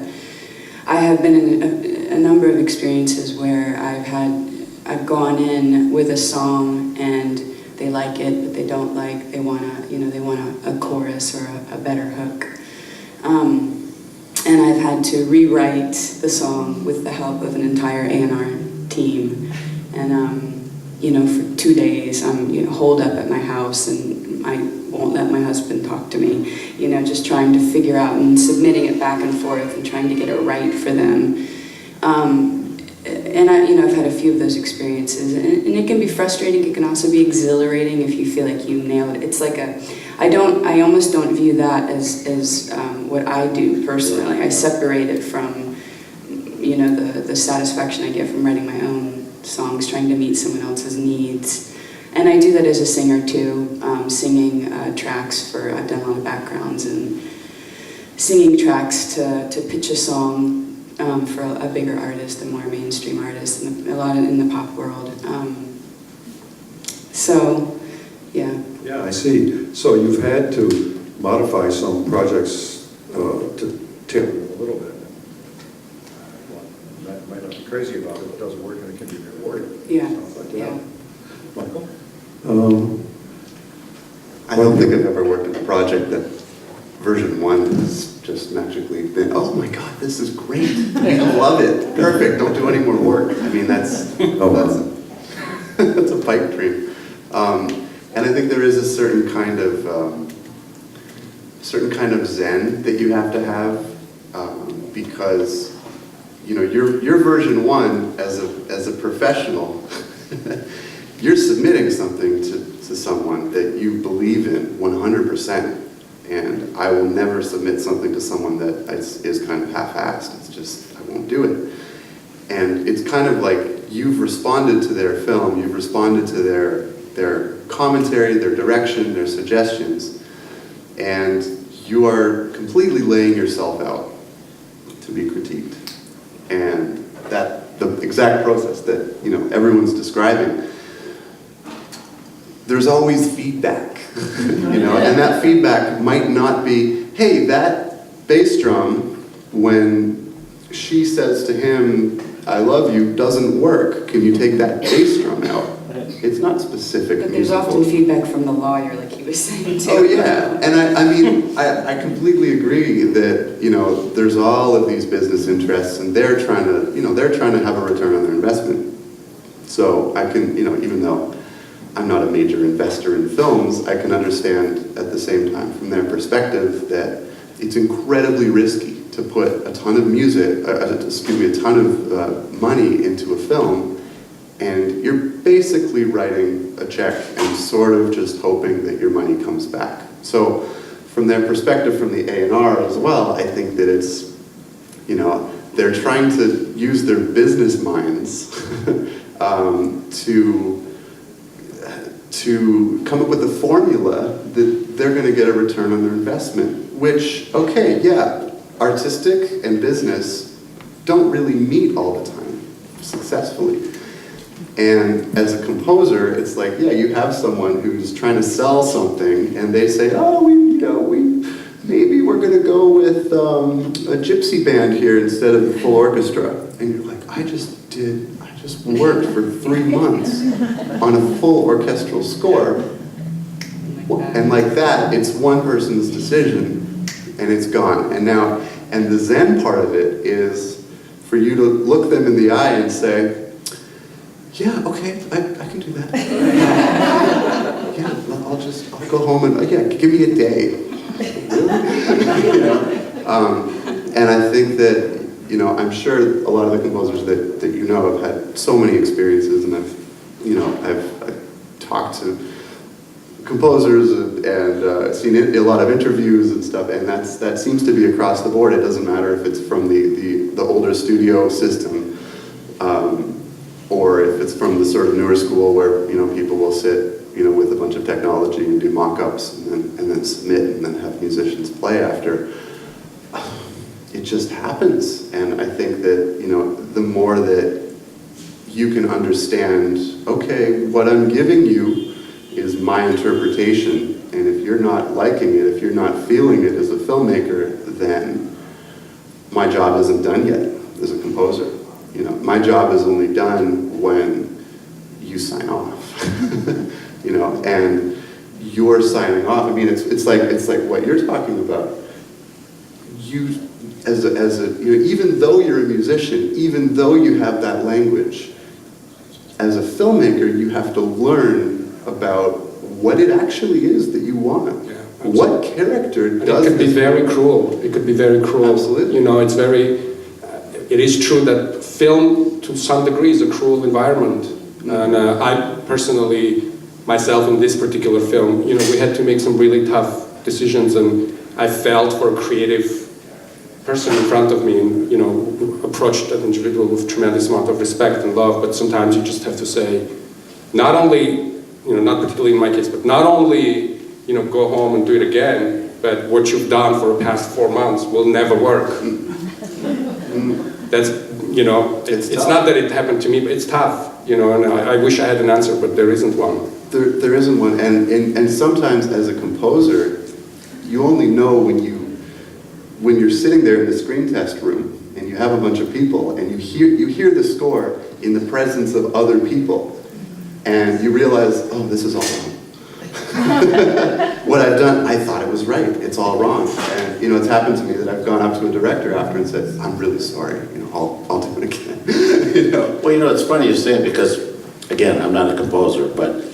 I have been in a number of experiences where I've gone in with a song and they like it, but they don't like. They want a chorus or a better hook. And I've had to rewrite the song with the help of an entire A&R team. And, for 2 days, I'm holed up at my house, and I won't let my husband talk to me, just trying to figure out and submitting it back and forth and trying to get it right for them. And I've had a few of those experiences, and it can be frustrating. It can also be exhilarating if you feel like you nail it. It's like I almost don't view that as what I do personally. I separate it from, the satisfaction I get from writing my own songs, trying to meet someone else's needs. And I do that as a singer too, singing tracks I've done a lot of backgrounds and singing tracks to pitch a song for a bigger artist, a more mainstream artist, and a lot in the pop world. Yeah. Yeah, I see. So you've had to modify some projects to tailor them a little bit. That might not be crazy about it, but it doesn't work and it can be rewarding. Yeah. Sounds like Yeah. that. Michael? I don't think I've ever worked on a project that version 1 has just magically been, oh my God, this is great. I love it. Perfect. Don't do any more work. I mean, that's a pipe dream. And I think there is a certain kind of zen that you have to have, because your version 1 as a professional, you're submitting something to someone that you believe in 100%. And I will never submit something to someone that is kind of half-assed. It's just, I won't do it. And it's kind of like you've responded to their film, you've responded to their commentary, their direction, their suggestions, and you are completely laying yourself out to be critiqued. And the exact process that everyone's describing, there's always feedback, and that feedback might not be, hey, that bass drum, when she says to him, I love you, doesn't work. Can you take that bass drum out? It's not specific. But there's often feedback from the lawyer, like he was saying too. Oh yeah, and I completely agree that there's all of these business interests, and they're trying to have a return on their investment. So I can even though I'm not a major investor in films, I can understand at the same time from their perspective that it's incredibly risky to put a ton of money into a film, and you're basically writing a check and sort of just hoping that your money comes back. So from their perspective, from the A&R as well, I think that it's, they're trying to use their business minds to come up with a formula that they're going to get a return on their investment, which, okay, yeah, artistic and business don't really meet all the time successfully. And as a composer, it's like, yeah, you have someone who's trying to sell something, and they say, oh, maybe we're going to go with a gypsy band here instead of the full orchestra. And you're like, I just worked for 3 months on a full orchestral score. And like that, it's one person's decision, and it's gone. And the Zen part of it is for you to look them in the eye and say, yeah, okay, I can do that. Yeah, I'll go home and, yeah, give me a day. Really? And I think that, I'm sure a lot of the composers that you know have had so many experiences, and I've talked to composers and seen a lot of interviews and stuff, and that seems to be across the board. It doesn't matter if it's from the older studio system, or if it's from the sort of newer school where people will sit with a bunch of technology and do mock-ups and then submit and then have musicians play after. It just happens, and I think that the more that you can understand, okay, what I'm giving you is my interpretation, and if you're not liking it, if you're not feeling it as a filmmaker, then my job isn't done yet as a composer. My job is only done when you sign off. And you're signing off. I mean, it's like what you're talking about. You, as a even though you're a musician, even though you have that language, as a filmmaker, you have to learn about what it actually is that you want. Yeah, what character does it could be this very cruel. It could be very cruel. Absolutely. It's very. It is true that film, to some degree, is a cruel environment. And I personally, myself in this particular film, we had to make some really tough decisions, and I felt for a creative person in front of me, and approached that individual with tremendous amount of respect and love. But sometimes you just have to say, not only, not particularly in my case, but not only, go home and do it again, but what you've done for the past 4 months will never work. That's, it's not that it happened to me, but it's tough, and I wish I had an answer, but there isn't one. There isn't one, and sometimes as a composer, you only know when you're sitting there in the screen test room and you have a bunch of people and you hear the score in the presence of other people, and you realize, oh, this is all wrong. What I've done, I thought it was right. It's all wrong. And it's happened to me that I've gone up to a director after and said, I'm really sorry. I'll do it again. Well, it's funny you say it because, again, I'm not a composer, but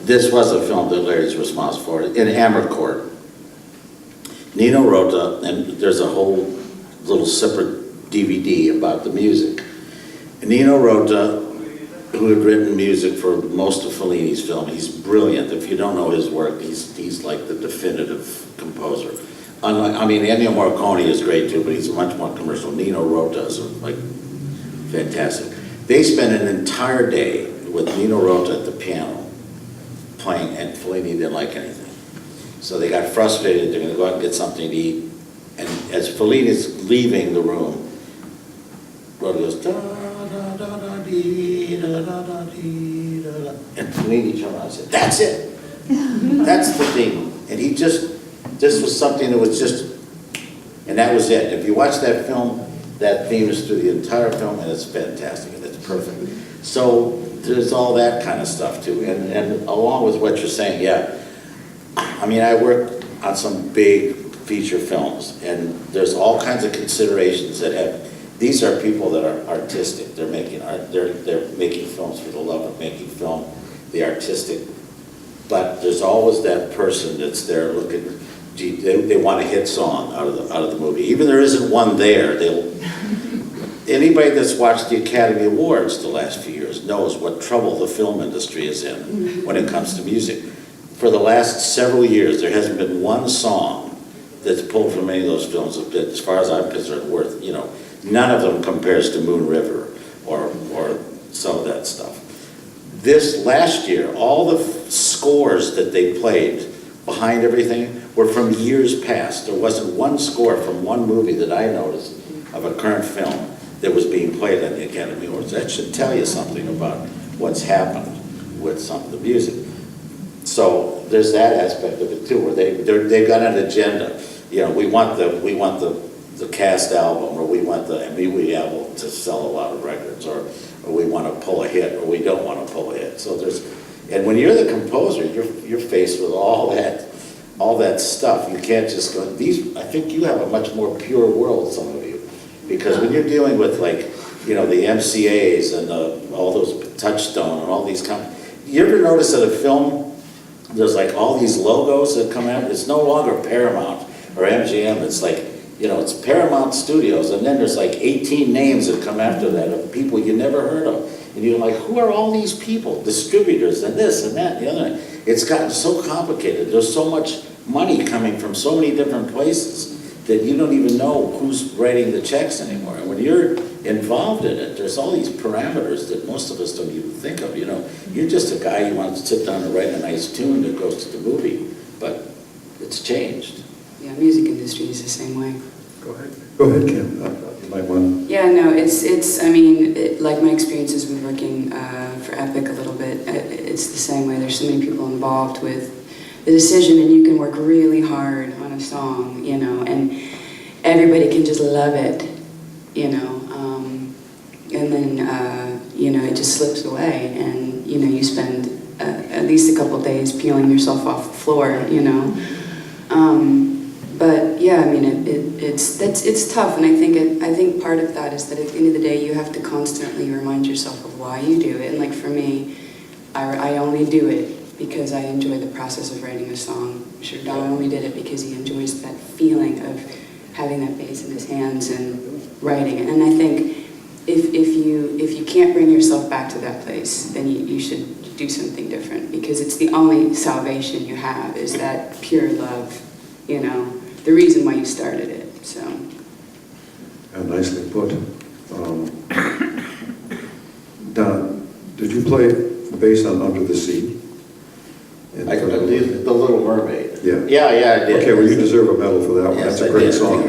this was a film that Larry's responsible for. In Amarcord, Nino Rota, and there's a whole little separate DVD about the music. And Nino Rota, who had written music for most of Fellini's film, he's brilliant. If you don't know his work, he's like the definitive composer. Ennio Morricone is great too, but he's much more commercial. Nino Rota is like fantastic. They spent an entire day with Nino Rota at the piano playing, and Fellini didn't like anything. So they got frustrated, they're going to go out and get something to eat. And as Fellini's leaving the room, Rota goes, da da da da dee, da da da dee, da da. And Fellini turned around and said, that's it. That's the theme. And this was something that was just, and that was it. If you watch that film, that theme is through the entire film, and it's fantastic, and it's perfect. So there's all that kind of stuff too. And along with what you're saying, yeah, I worked on some big feature films, and there's all kinds of considerations that have, these are people that are artistic. They're making art, they're making films for the love of making film, the artistic. But there's always that person that's there looking, gee, they want a hit song out of the movie. Even there isn't one there, anybody that's watched the Academy Awards the last few years knows what trouble the film industry is in when it comes to music. For the last several years, there hasn't been one song that's pulled from any of those films, as far as I'm concerned, worth, none of them compares to Moon River or some of that stuff. This last year, all the scores that they played behind everything were from years past. There wasn't one score from one movie that I noticed of a current film that was being played at the Academy Awards. That should tell you something about what's happened with some of the music. So there's that aspect of it too, where they've got an agenda. You know, we want the cast album, or we want the MeWe album to sell a lot of records, or we want to pull a hit, or we don't want to pull a hit. So and when you're the composer, you're faced with all that stuff. You can't just go, I think you have a much more pure world, some of you, because when you're dealing with, like, you know, the MCAs and all those Touchstone and all these companies, you ever notice that a film, there's like all these logos that come out, it's no longer Paramount or MGM, it's like, you know, it's Paramount Studios, and then there's like 18 names that come after that of people you never heard of. And you're like, who are all these people? Distributors and this and that and the other. It's gotten so complicated. There's so much money coming from so many different places that you don't even know who's writing the checks anymore. And when you're involved in it, there's all these parameters that most of us don't even think of. You know, you're just a guy who wants to sit down and write a nice tune that goes to the movie, but it's changed. Yeah, music industry is the same way. Go ahead, Kim. You might want to. Yeah, no, I mean, like my experiences with working for Epic a little bit, it's the same way. There's so many people involved with the decision, and you can work really hard on a song, you know, and everybody can just love it, you know, and then, you know, it just slips away, and, you know, you spend at least a couple days peeling yourself off the floor, you know. But yeah, I mean, it's tough, and I think part of that is that at the end of the day, you have to constantly remind yourself of why you do it. And like for me, I only do it because I enjoy the process of writing a song. I'm sure Don only did it because he enjoys that feeling of having that bass in his hands and writing it. And I think if you can't bring yourself back to that place, then you should do something different, because it's the only salvation you have is that pure love, you know. The reason why you started it, so. Nicely put. Don, did you play bass on Under the Sea? I believe The Little Mermaid. Yeah. Yeah, I did. Okay, well, you deserve a medal for that one. Yes, That's a I great did. song.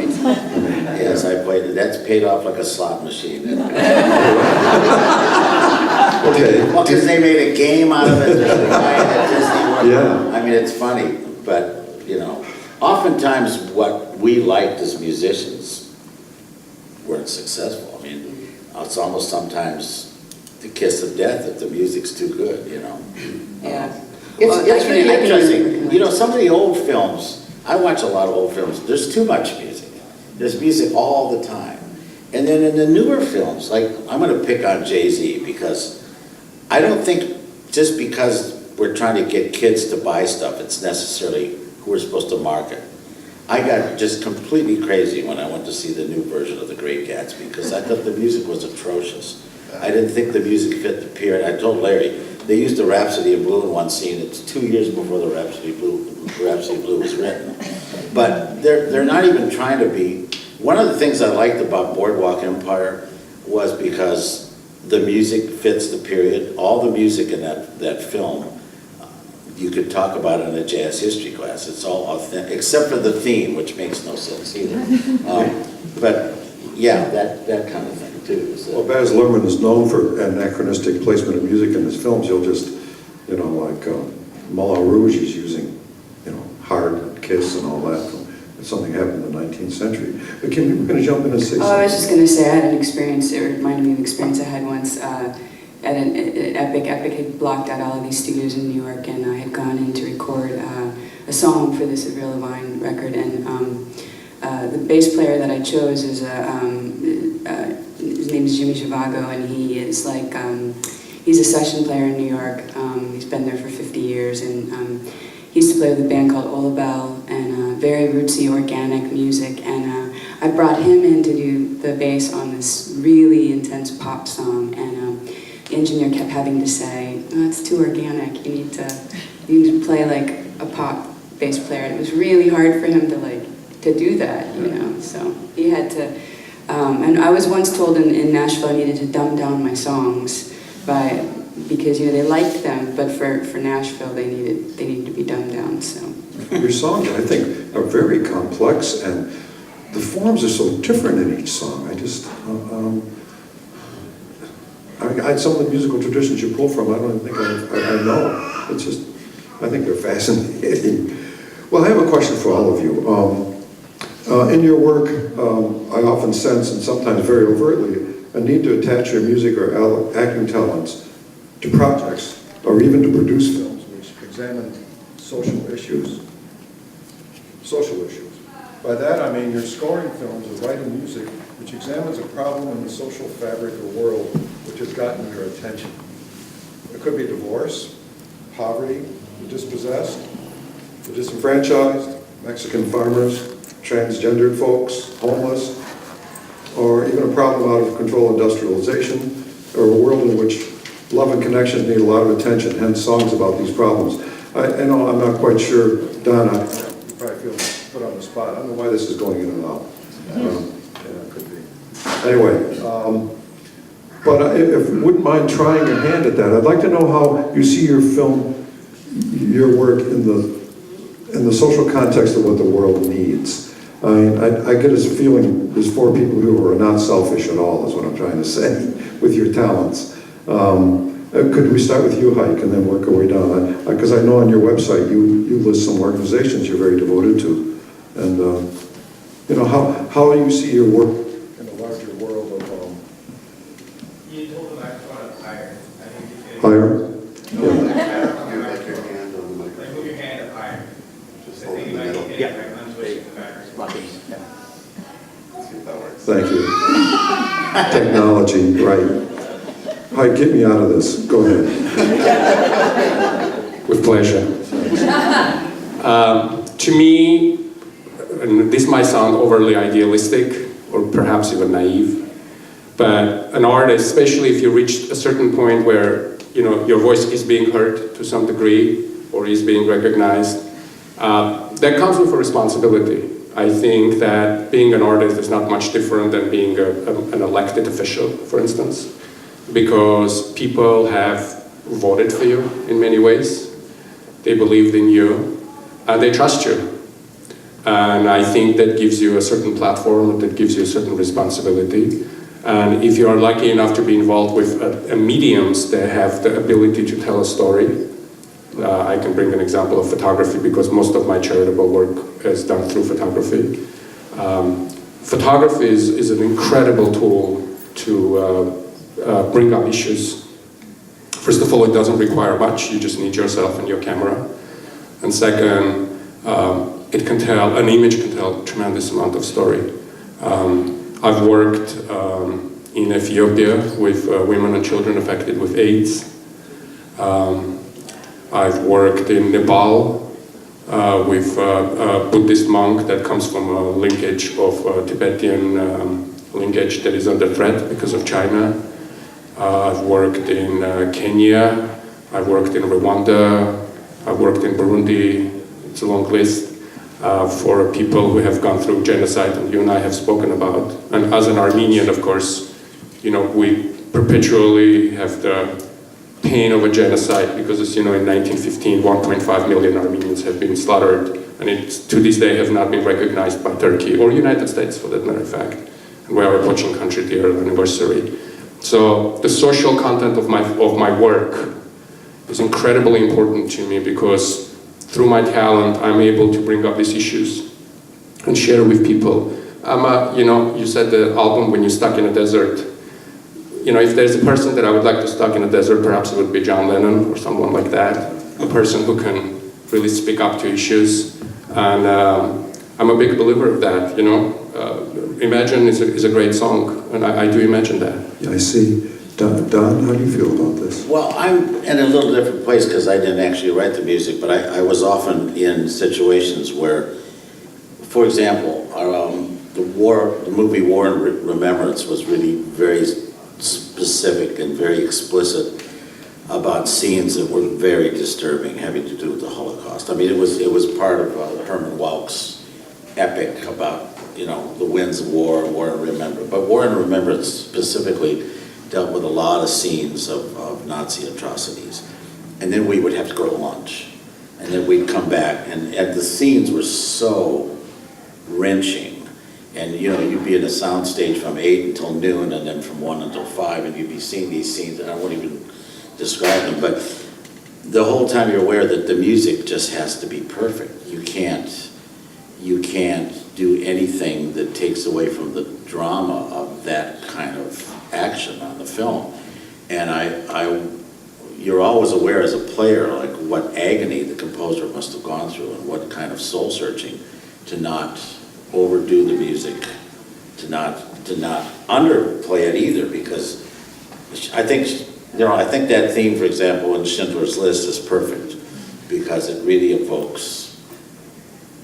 Yes, I played it. That's paid off like a slot machine. Okay. Well, because they made a game out of it. They're buying it at Disney World. Yeah. I mean, it's funny, but, you know, oftentimes what we liked as musicians weren't successful. I mean, it's almost sometimes the kiss of death if the music's too good, you know. Yeah. It's Well, really I can interesting. recognize You know, some of the old films, I watch a lot of old films, there's too much music. There's music all the time. And then in the newer films, like, I'm going to pick on Jay-Z, because I don't think just because we're trying to get kids to buy stuff, it's necessarily who we're supposed to market. I got just completely crazy when I went to see the new version of The Great Gatsby, because I thought the music was atrocious. I didn't think the music fit the period. I told Larry, they used the Rhapsody of Blue in one scene. It's 2 years before the Rhapsody of Blue was written. But they're not even trying to be. One of the things I liked about Boardwalk Empire was because the music fits the period. All the music in that film, you could talk about it in a jazz history class. It's all authentic, except for the theme, which makes no sense either. But yeah, that kind of thing too. Well, Baz Luhrmann is known for anachronistic placement of music in his films. He'll just, you know, like Moulin Rouge is using, you know, Hard, Kiss and all that. Something happened in the 19th century. But Kim, you were going to jump in and say something. Oh, I was just going to say I had an experience, it reminded me of an experience I had once at Epic. Epic had blocked out all of these studios in New York, and I had gone in to record a song for this Avril Lavigne record, and the bass player that I chose is his name is Jimmy Zhivago, and he is like, he's a session player in New York. He's been there for 50 years, and he used to play with a band called Ola Bell, and very rootsy, organic music, and I brought him in to do the bass on this really intense pop song, and the engineer kept having to say, "Oh, it's too organic, you need to play like a pop bass player." And it was really hard for him to do that, you know, so he had to, and I was once told in Nashville I needed to dumb down my songs because, you know, they liked them, but for Nashville they needed to be dumbed down, so. Your songs, I think, are very complex, and the forms are so different in each song. I just, some of the musical traditions you pull from, I don't even think I know. It's just, I think they're fascinating. Well, I have a question for all of you. In your work, I often sense, and sometimes very overtly, a need to attach your music or acting talents to projects, or even to produce films which examine social issues. By that I mean you're scoring films or writing music which examines a problem in the social fabric or world which has gotten your attention. It could be divorce, poverty, the dispossessed, the disenfranchised, Mexican farmers, transgendered folks, homeless, or even a problem out of control industrialization, or a world in which love and connections need a lot of attention, hence songs about these problems. I know I'm not quite sure, Don, you probably feel put on the spot. I don't know why this is going in and out. Yeah, it could be. Anyway, but if you wouldn't mind trying your hand at that, I'd like to know how you see your film, your work in the social context of what the world needs. I mean, I get this feeling there's 4 people who are not selfish at all, is what I'm trying to say, with your talents. Could we start with you, Heike, and then work our way down? Because I know on your website you list some organizations you're very devoted to. And, you know, how do you see your work in the larger world of... You told the microphone up higher. I think you can. Higher? You like your hand on the Like, microphone. move your hand up higher. Just I hold think it you in the might middle. be getting it. I'm switching the background. See if that works. Thank you. Technology, right. Heike, get me out of this. Go ahead. With pleasure. To me, and this might sound overly idealistic or perhaps even naive, but an artist, especially if you reach a certain point where your voice is being heard to some degree or is being recognized, that comes with a responsibility. I think that being an artist is not much different than being an elected official, for instance, because people have voted for you in many ways. They believed in you, and they trust you. And I think that gives you a certain platform, that gives you a certain responsibility. And if you are lucky enough to be involved with mediums that have the ability to tell a story, I can bring an example of photography because most of my charitable work is done through photography. Photography is an incredible tool to bring up issues. First of all, it doesn't require much, you just need yourself and your camera. And second, an image can tell a tremendous amount of story. I've worked in Ethiopia with women and children affected with AIDS. I've worked in Nepal with a Buddhist monk that comes from a lineage of Tibetan lineage that is under threat because of China. I've worked in Kenya, I've worked in Rwanda, I've worked in Burundi, it's a long list, for people who have gone through genocide, and you and I have spoken about. And as an Armenian, of course, we perpetually have the pain of a genocide because, as you know, in 1915, 1.5 million Armenians have been slaughtered, and to this day have not been recognized by Turkey or United States, for that matter of fact. And we are approaching 100-year anniversary. So the social content of my work is incredibly important to me because through my talent, I'm able to bring up these issues and share with people. You said the album When You're Stuck in a Desert. If there's a person that I would like to stuck in a desert, perhaps it would be John Lennon or someone like that. A person who can really speak up to issues. And I'm a big believer of that, Imagine is a great song, and I do imagine that. Yeah, I see. Don, how do you feel about this? Well, I'm in a little different place because I didn't actually write the music, but I was often in situations where, for example, the movie War and Remembrance was really very specific and very explicit about scenes that were very disturbing, having to do with the Holocaust. I mean, it was part of Herman Wouk's epic about the winds of war and remember. But War and Remembrance specifically dealt with a lot of scenes of Nazi atrocities. And then we would have to go to lunch. And then we'd come back, and the scenes were so wrenching. And, you know, you'd be in a sound stage from 8 until noon, and then from 1 until 5, and you'd be seeing these scenes, and I won't even describe them, but the whole time you're aware that the music just has to be perfect. You can't do anything that takes away from the drama of that kind of action on the film. And you're always aware as a player, like what agony the composer must have gone through and what kind of soul searching to not overdo the music, to not underplay it either, because I think, you know, I think that theme, for example, in Schindler's List is perfect because it really evokes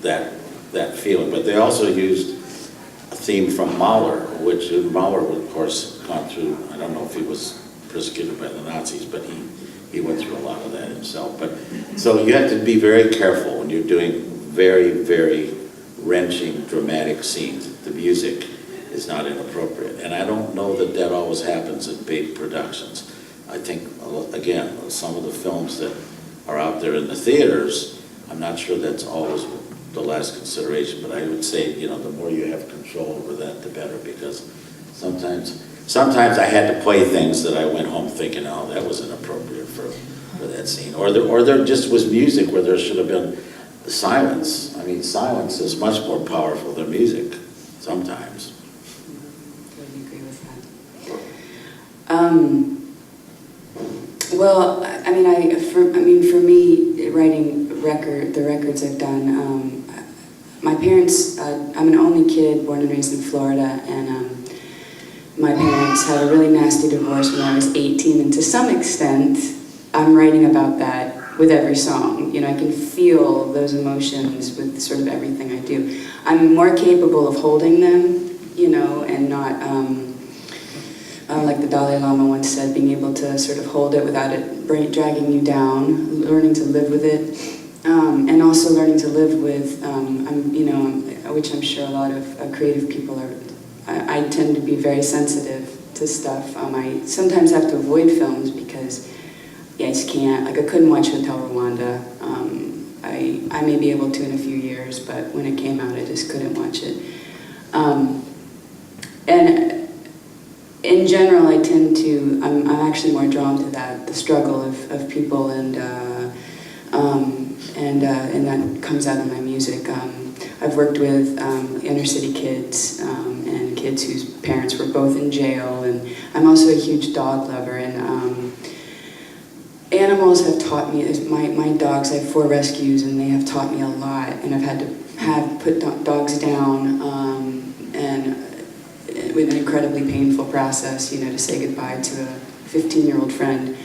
that feeling. But they also used a theme from Mahler, which Mahler, of course, gone through, I don't know if he was persecuted by the Nazis, but he went through a lot of that himself. But so you have to be very careful when you're doing very, very wrenching, dramatic scenes. The music is not inappropriate. And I don't know that that always happens in big productions. I think, again, some of the films that are out there in the theaters, I'm not sure that's always the last consideration, but I would say, you know, the more you have control over that, the better, because sometimes I had to play things that I went home thinking, oh, that was inappropriate for that scene. Or there just was music where there should have been silence. I mean, silence is much more powerful than music, sometimes. Totally agree with that. Well, for me, writing the records I've done, my parents, I'm an only kid born and raised in Florida, and my parents had a really nasty divorce when I was 18, and to some extent, I'm writing about that with every song. You know, I can feel those emotions with sort of everything I do. I'm more capable of holding them, you know, and not, like the Dalai Lama once said, being able to sort of hold it without it dragging you down, learning to live with it, and also learning to live with, which I'm sure a lot of creative people are. I tend to be very sensitive to stuff. I sometimes have to avoid films because I just can't. Like, I couldn't watch Hotel Rwanda. I may be able to in a few years, but when it came out, I just couldn't watch it. And in general, I tend to, I'm actually more drawn to that, the struggle of people, and that comes out in my music. I've worked with inner city kids and kids whose parents were both in jail, and I'm also a huge dog lover, and animals have taught me, my dogs, I have 4 rescues, and they have taught me a lot, and I've had to put dogs down, and with an incredibly painful process, you know, to say goodbye to a 15-year-old friend.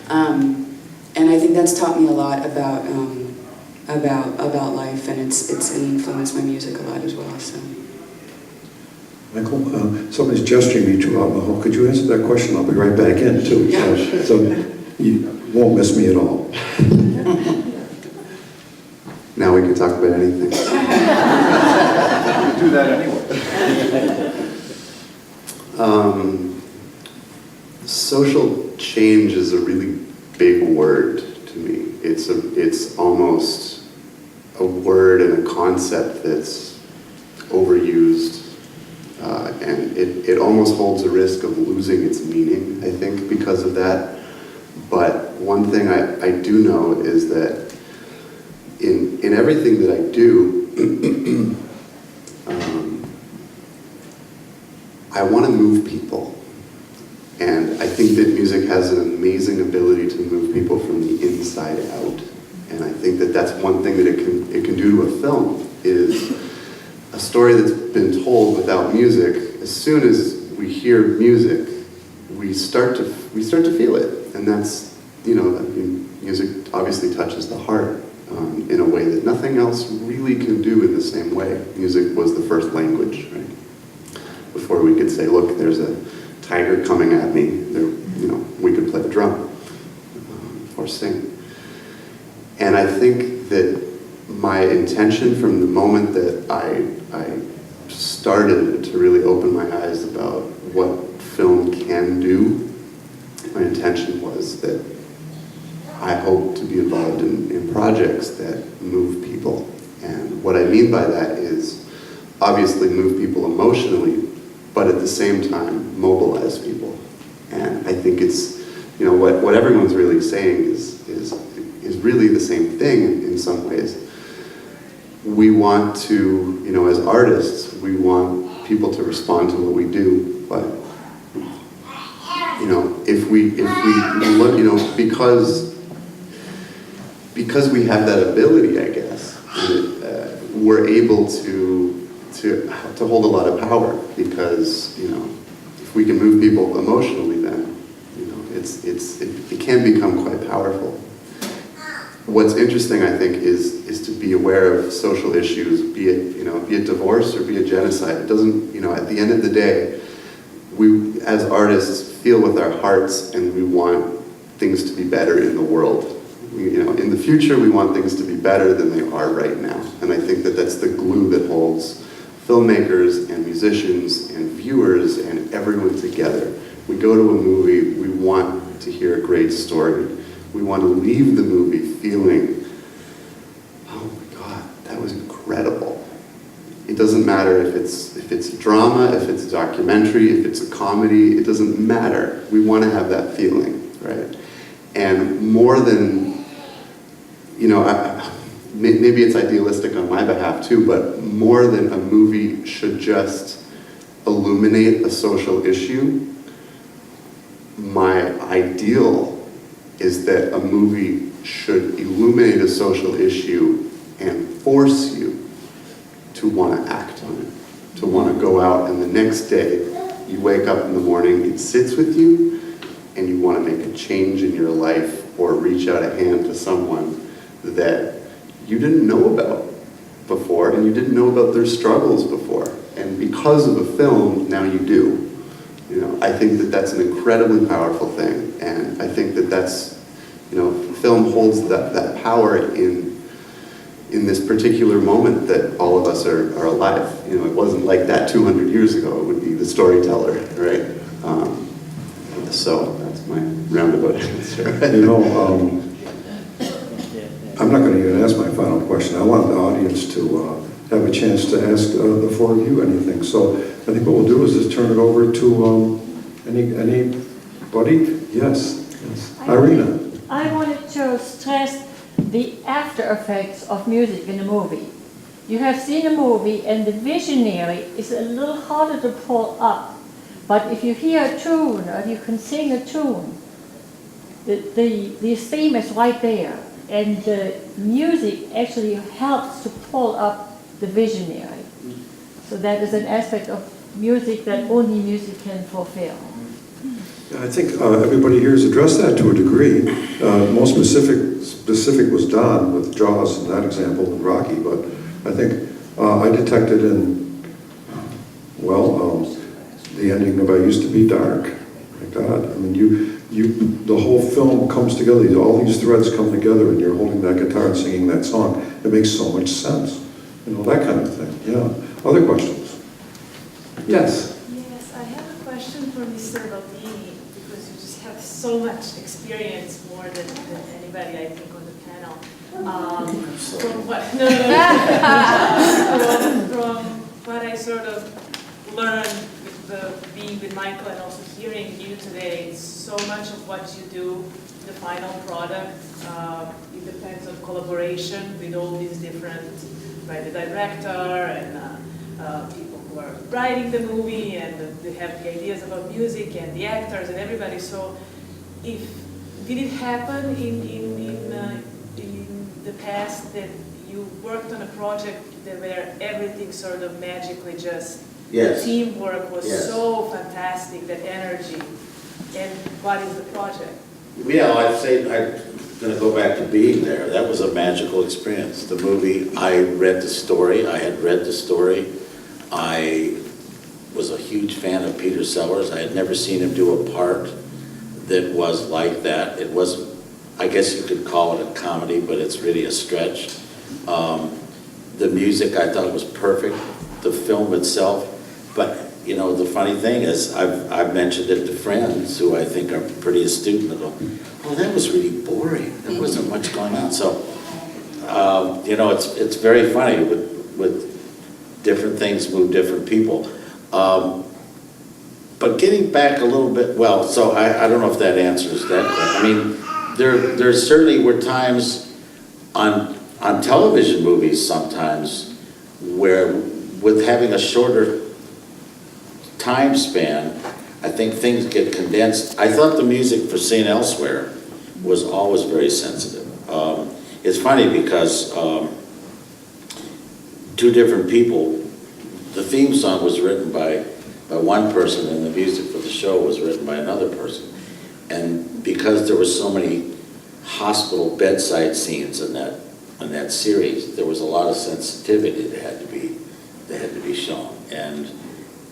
And I think that's taught me a lot about life, and it's influenced my music a lot as well. So, Michael, somebody's gesturing me to out in the hall. Could you answer that question? I'll be right back in, too. Yeah. So you won't miss me at all. Now we can talk about anything. We do that anyway. Social change is a really big word to me. It's almost a word and a concept that's overused, and it almost holds a risk of losing its meaning, I think, because of that. But one thing I do know is that in everything that I do, I want to move people. And I think that music has an amazing ability to move people from the inside out. And I think that that's one thing that it can do to a film, is a story that's been told without music. As soon as we hear music, we start to feel it. And that's, you know, I mean, music obviously touches the heart in a way that nothing else really can do in the same way. Music was the first language, right? Before we could say, look, there's a tiger coming at me, there, you know, we could play the drum or sing. And I think that my intention from the moment that I started to really open my eyes about what film can do, my intention was that I hope to be involved in projects that move people. And what I mean by that is obviously move people emotionally, but at the same time mobilize people. And I think it's, you know, what everyone's really saying is really the same thing in some ways. We want to, you know, as artists, we want people to respond to what we do, but, you know, if we look, you know, because we have that ability, I guess, we're able to hold a lot of power, because, you know, if we can move people emotionally, then, you know, it can become quite powerful. What's interesting, I think, is to be aware of social issues, be it divorce or be it genocide. It doesn't, you know, at the end of the day, we as artists feel with our hearts, and we want things to be better in the world. You know, in the future, we want things to be better than they are right now. And I think that that's the glue that holds filmmakers and musicians and viewers and everyone together. We go to a movie, we want to hear a great story. We want to leave the movie feeling, oh my God, that was incredible. It doesn't matter if it's drama, if it's a documentary, if it's a comedy, it doesn't matter. We want to have that feeling, right? And more than, you know, maybe it's idealistic on my behalf too, but more than a movie should just illuminate a social issue, my ideal is that a movie should illuminate a social issue and force you to want to act on it, to want to go out, and the next day you wake up in the morning, it sits with you, and you want to make a change in your life or reach out a hand to someone that you didn't know about before, and you didn't know about their struggles before. And because of a film, now you do. You know, I think that that's an incredibly powerful thing, and I think that that's, you know, film holds that power in this particular moment that all of us are alive. You know, it wasn't like that 200 years ago. It would be the storyteller, right? So that's my roundabout answer. You know, I'm not going to even ask my final question. I want the audience to have a chance to ask the four of you anything. So I think what we'll do is just turn it over to anybody? Yes. Irina. I wanted to stress the after effects of music in a movie. You have seen a movie and the visionary is a little harder to pull up. But if you hear a tune or you can sing a tune, the theme is right there. And the music actually helps to pull up the visionary. So that is an aspect of music that only music can fulfill. I think everybody here has addressed that to a degree. Most specific was Don with Jaws in that example, and Rocky, but I think I detected in, the ending of I Used to Be Dark. My God, I mean, the whole film comes together, all these threads come together, and you're holding that guitar and singing that song. It makes so much sense. You know, that kind of thing, yeah. Other questions? Yes? Yes, I have a question for Mr. Baldini, because you just have so much experience, more than anybody, I think, on the panel. From what I sort of learned being with Michael and also hearing you today, it's so much of what you do, the final product, it depends on collaboration with all these different, right, the director and people who are writing the movie, and they have the ideas about music and the actors and everybody. So, did it happen in the past that you worked on a project where everything sort of magically just, Yes. the teamwork was Yes. so fantastic, that energy, and what is the project? Yeah, I'd say, I'm going to go back to being there. That was a magical experience. The movie, I read the story. I had read the story. I was a huge fan of Peter Sellers. I had never seen him do a part that was like that. It was, I guess you could call it a comedy, but it's really a stretch. The music, I thought was perfect. The film itself. But, you know, the funny thing is, I've mentioned it to friends who I think are pretty astute, and they go, oh, that was really boring. There wasn't much going on. So, you know, it's very funny with different things move different people. But getting back a little bit, well, so I don't know if that answers that question. I mean, there certainly were times on television movies sometimes where with having a shorter time span, I think things get condensed. I thought the music for St. Elsewhere was always very sensitive. It's funny because two different people, the theme song was written by one person and the music for the show was written by another person. And because there were so many hospital bedside scenes in that series, there was a lot of sensitivity that had to be shown.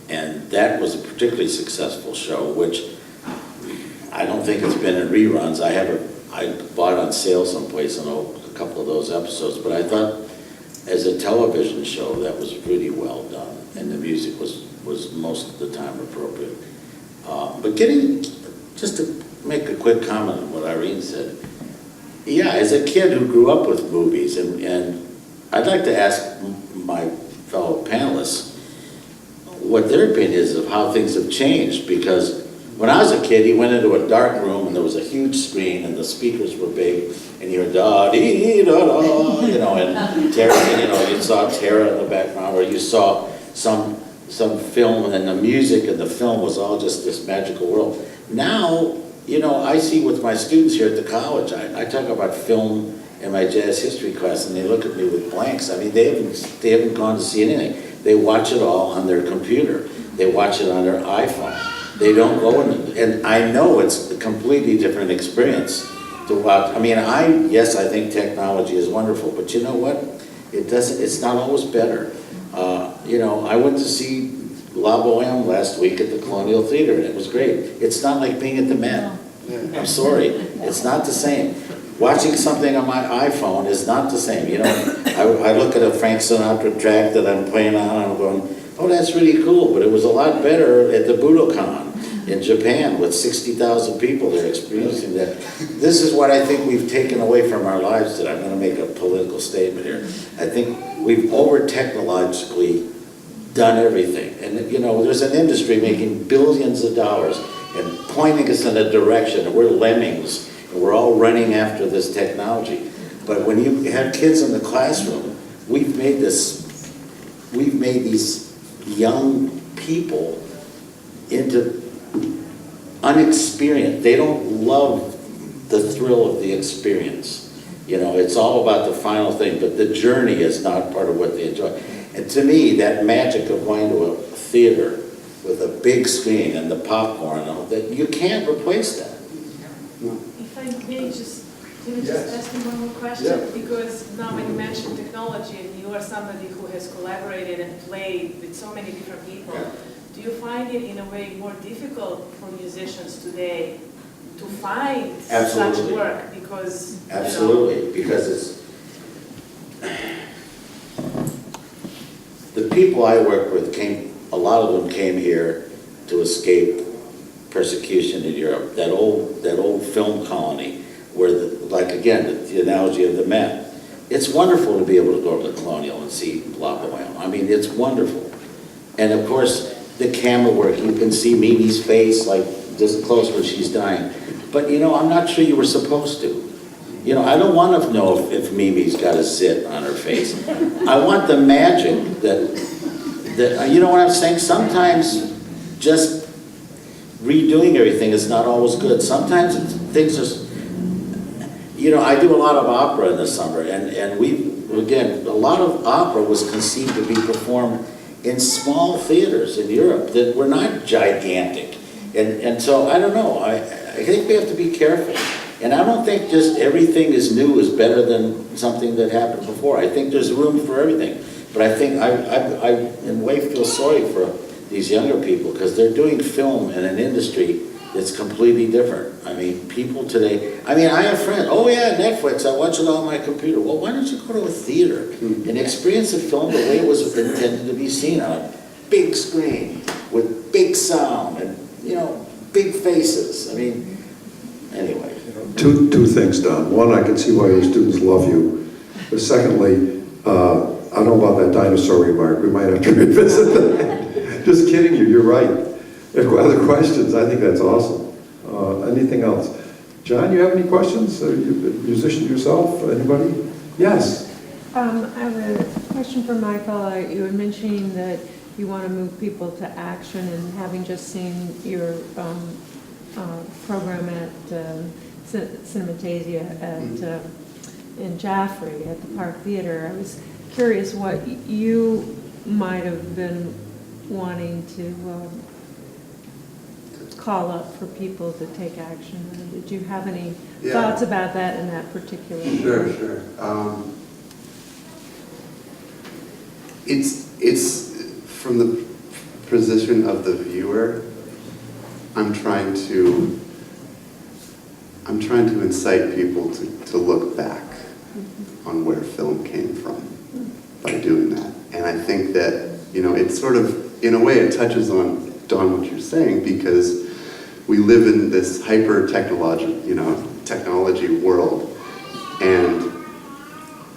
And that was a particularly successful show, which I don't think it's been in reruns. I bought on sale someplace a couple of those episodes, but I thought as a television show that was really well done, and the music was most of the time appropriate. But just to make a quick comment on what Irene said, yeah, as a kid who grew up with movies, and I'd like to ask my fellow panelists what their opinion is of how things have changed, because when I was a kid, you went into a dark room and there was a huge screen and the speakers were big and you heard da-dee-da-da, and Tara, you saw Tara in the background, or you saw some film and the music and the film was all just this magical world. Now, I see with my students here at the college, I talk about film in my jazz history class and they look at me with blanks. I mean, they haven't gone to see anything. They watch it all on their computer. They watch it on their iPhone. They don't go in, and I know it's a completely different experience to watch. I mean, yes, I think technology is wonderful, but you know what? It's not always better. I went to see La Boheme last week at the Colonial Theater, and it was great. It's not like being at the Met. I'm sorry, it's not the same. Watching something on my iPhone is not the same. I look at a Frank Sinatra track that I'm playing on, and I'm going, oh, that's really cool, but it was a lot better at the Budokan in Japan with 60,000 people there experiencing that. This is what I think we've taken away from our lives today. I'm going to make a political statement here. I think we've over-technologically done everything. And, there's an industry making billions of dollars and pointing us in a direction, and we're lemmings, and we're all running after this technology. But when you have kids in the classroom, we've made these young people into unexperienced. They don't love the thrill of the experience. It's all about the final thing, but the journey is not part of what they enjoy. And to me, that magic of going to a theater with a big screen and the popcorn and all that, you can't replace that. If I may just ask you one more question, Yeah. because now when you mention technology and you are somebody who has collaborated and played with so many different people, do you find it in a way more difficult for musicians today to find such Absolutely. work? Because Absolutely, because the people I work with a lot of them came here to escape persecution in Europe. That old film colony where, the analogy of the Met. It's wonderful to be able to go to the Colonial and see La Boheme. I mean, it's wonderful. And of course, the camera work, you can see Mimi's face like this close when she's dying. But I'm not sure you were supposed to. I don't want to know if Mimi's got a zit on her face. I want the magic that you know what I'm saying? Sometimes just redoing everything is not always good. Sometimes things are, I do a lot of opera in the summer, and a lot of opera was conceived to be performed in small theaters in Europe that were not gigantic. And so, I don't know, I think we have to be careful. And I don't think just everything is new is better than something that happened before. I think there's room for everything. But I think I in a way feel sorry for these younger people because they're doing film in an industry that's completely different. I mean, people today, I have friends, oh yeah, Netflix, I watch it on my computer. Well, why don't you go to a theater and experience a film the way it was intended to be seen on a big screen with big sound and, big faces. Anyway. Two things, Don. One, I can see why your students love you. But secondly, I don't know about that dinosaur remark. We might have to revisit that. Just kidding you, you're right. Other questions? I think that's awesome. Anything else? John, you have any questions? You a musician yourself? Anybody? Yes. I have a question for Michael. You were mentioning that you want to move people to action, and having just seen your program at Cinematasia in Jaffrey at the Park Theater, I was curious what you might have been wanting to call up for people to take action. Did you have any thoughts about that in that particular? Sure. It's from the position of the viewer. I'm trying to incite people to look back on where film came from by doing that. And I think that, it's sort of, in a way, it touches on, Dawn, what you're saying, because we live in this hyper-technology world. And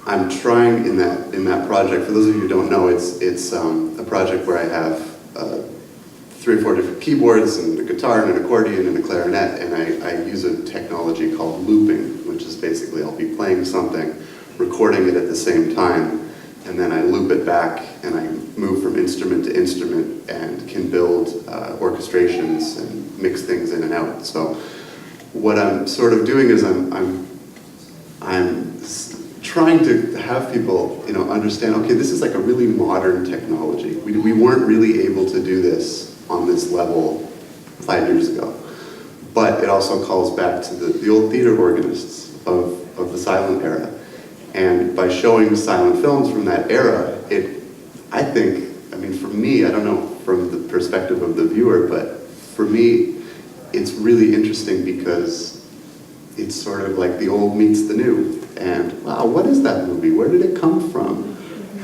I'm trying in that project, for those of you who don't know, it's a project where I have 3 or 4 different keyboards and a guitar and an accordion and a clarinet, and I use a technology called looping, which is basically I'll be playing something, recording it at the same time, and then I loop it back and I move from instrument to instrument and can build orchestrations and mix things in and out. So what I'm sort of doing is I'm trying to have people, understand, okay, this is like a really modern technology. We weren't really able to do this on this level 5 years ago. But it also calls back to the old theater organists of the silent era. And by showing silent films from that era, I think, for me, I don't know from the perspective of the viewer, but for me, it's really interesting because it's sort of like the old meets the new. And wow, what is that movie? Where did it come from?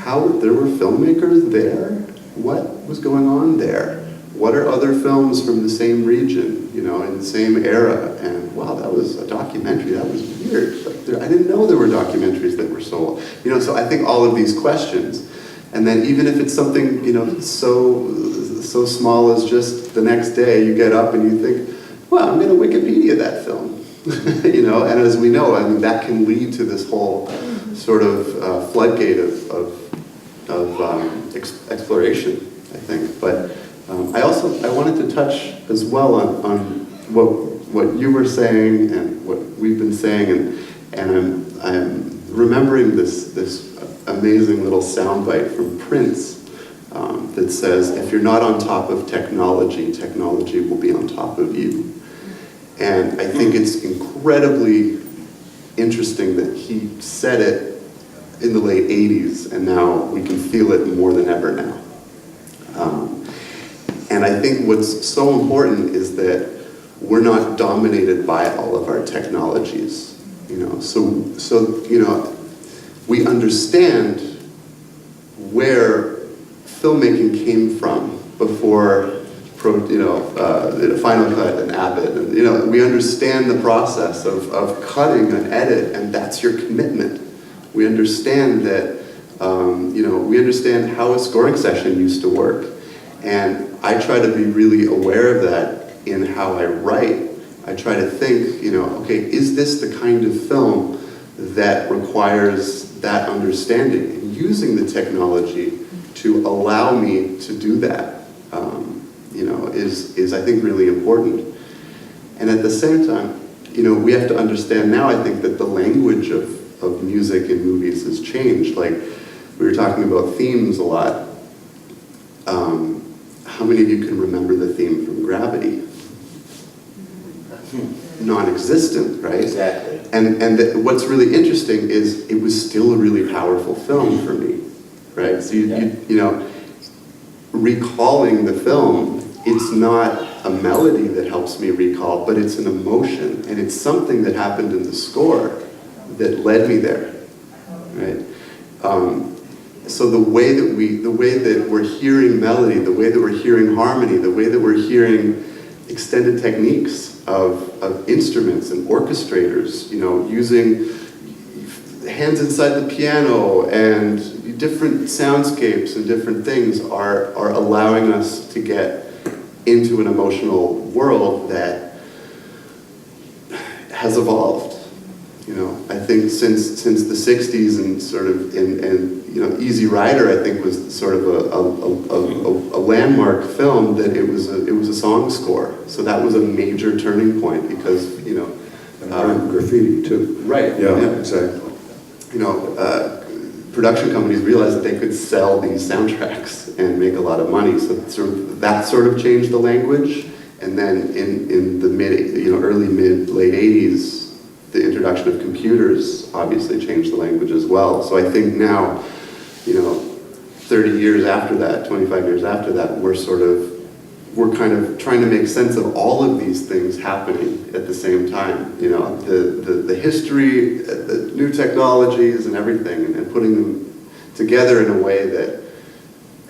How there were filmmakers there? What was going on there? What are other films from the same region, in the same era? And wow, that was a documentary. That was weird. I didn't know there were documentaries that were so, so I think all of these questions, and then even if it's something, so small as just the next day you get up and you think, well, I'm going to Wikipedia that film. And as we know, that can lead to this whole sort of floodgate of exploration, I think. But I wanted to touch as well on what you were saying and what we've been saying, and I'm remembering this amazing little soundbite from Prince that says, "If you're not on top of technology, technology will be on top of you." And I think it's incredibly interesting that he said it in the late 80s, and now we can feel it more than ever now. And I think what's so important is that we're not dominated by all of our technologies. So we understand where filmmaking came from before Final Cut and Avid, and we understand the process of cutting an edit, and that's your commitment. We understand that, we understand how a scoring session used to work, and I try to be really aware of that in how I write. I try to think, okay, is this the kind of film that requires that understanding? And using the technology to allow me to do that. Is I think really important. And at the same time, we have to understand now, I think, that the language of music in movies has changed. Like, we were talking about themes a lot. How many of you can remember the theme from Gravity? Non-existent, right? Exactly. And what's really interesting is it was still a really powerful film for me, right? So recalling the film, it's not a melody that helps me recall, but it's an emotion, and it's something that happened in the score that led me there, right? So the way that we're hearing melody, the way that we're hearing harmony, the way that we're hearing extended techniques of instruments and orchestrators, using hands inside the piano and different soundscapes and different things are allowing us to get into an emotional world that has evolved. You know, I think since the 60s and sort of, and you know, Easy Rider, I think, was sort of a landmark film that it was a song score. So that was a major turning point because, you know, And graffiti too. right, Yeah, exactly. you know, production companies realized that they could sell these soundtracks and make a lot of money. So that sort of changed the language. And then in the early mid, late 80s, the introduction of computers obviously changed the language as well. So I think now, you know, 30 years after that, 25 years after that, we're kind of trying to make sense of all of these things happening at the same time. You know, the history, the new technologies and everything, and putting them together in a way that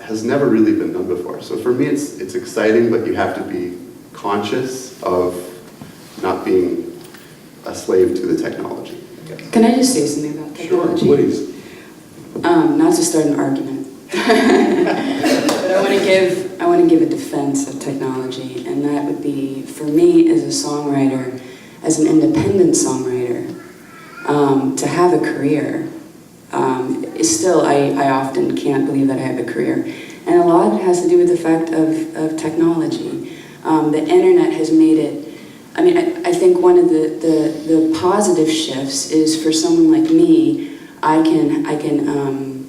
has never really been done before. So for me, it's exciting, but you have to be conscious of not being a slave to the technology. Can I just say something about Sure, technology? please. Not to start an argument, but I want to give a defense of technology, and that would be, for me as a songwriter, as an independent songwriter, to have a career. Still, I often can't believe that I have a career, and a lot of it has to do with the fact of technology. The internet has made it. I mean, I think one of the positive shifts is for someone like me, I can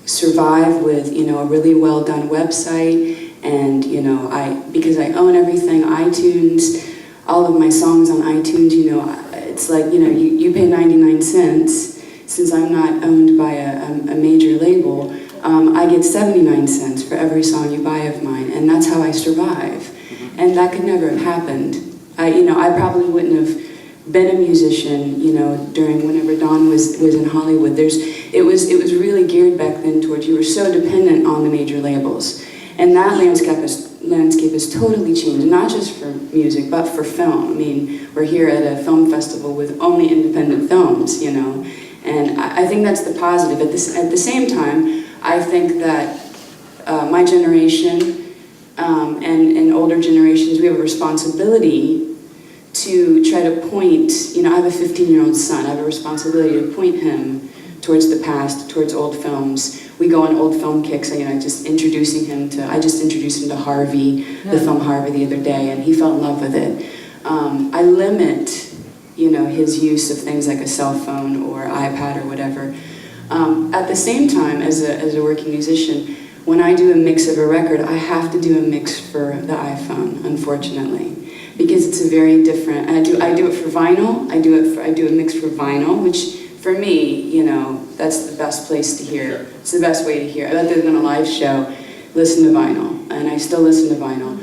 survive with, you know, a really well done website, and, you know, because I own everything, iTunes, all of my songs on iTunes, you know, it's like, you know, you pay 99 cents. Since I'm not owned by a major label, I get 79 cents for every song you buy of mine, and that's how I survive. And that could never have happened. I probably wouldn't have been a musician, you know, during whenever Don was in Hollywood. It was really geared back then towards, you were so dependent on the major labels. And that landscape has totally changed, not just for music, but for film. I mean, we're here at a film festival with only independent films, you know. And I think that's the positive. At the same time, I think that my generation and older generations, we have a responsibility to try to point, you know, I have a 15-year-old son, I have a responsibility to point him towards the past, towards old films. We go on old film kicks, you know, I just introduced him to Harvey, the film Harvey the other day, and he fell in love with it. I limit, you know, his use of things like a cell phone or iPad or whatever. At the same time, as a working musician, when I do a mix of a record, I have to do a mix for the iPhone, unfortunately, because it's a very different. And I do it for vinyl. I do a mix for vinyl, which for me, you know, that's the best place to hear. It's the best way to hear. Other than a live show, listen to vinyl, and I still listen to vinyl.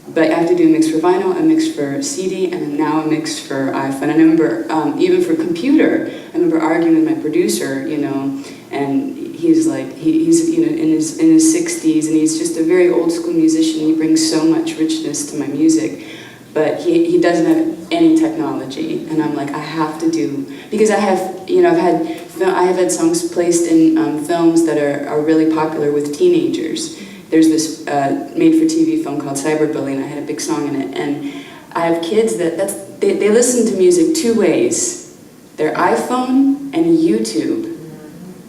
But I have to do a mix for vinyl, a mix for CD, and now a mix for iPhone. And I remember, even for computer, I remember arguing with my producer, you know, and he's like, he's you know, in his 60s, and he's just a very old school musician. He brings so much richness to my music, but he doesn't have any technology. And I'm like, I have to do, because I have, you know, I have had songs placed in films that are really popular with teenagers. There's this made-for-TV film called Cyberbullying, and I had a big song in it. And I have kids they listen to music two ways: their iPhone and YouTube.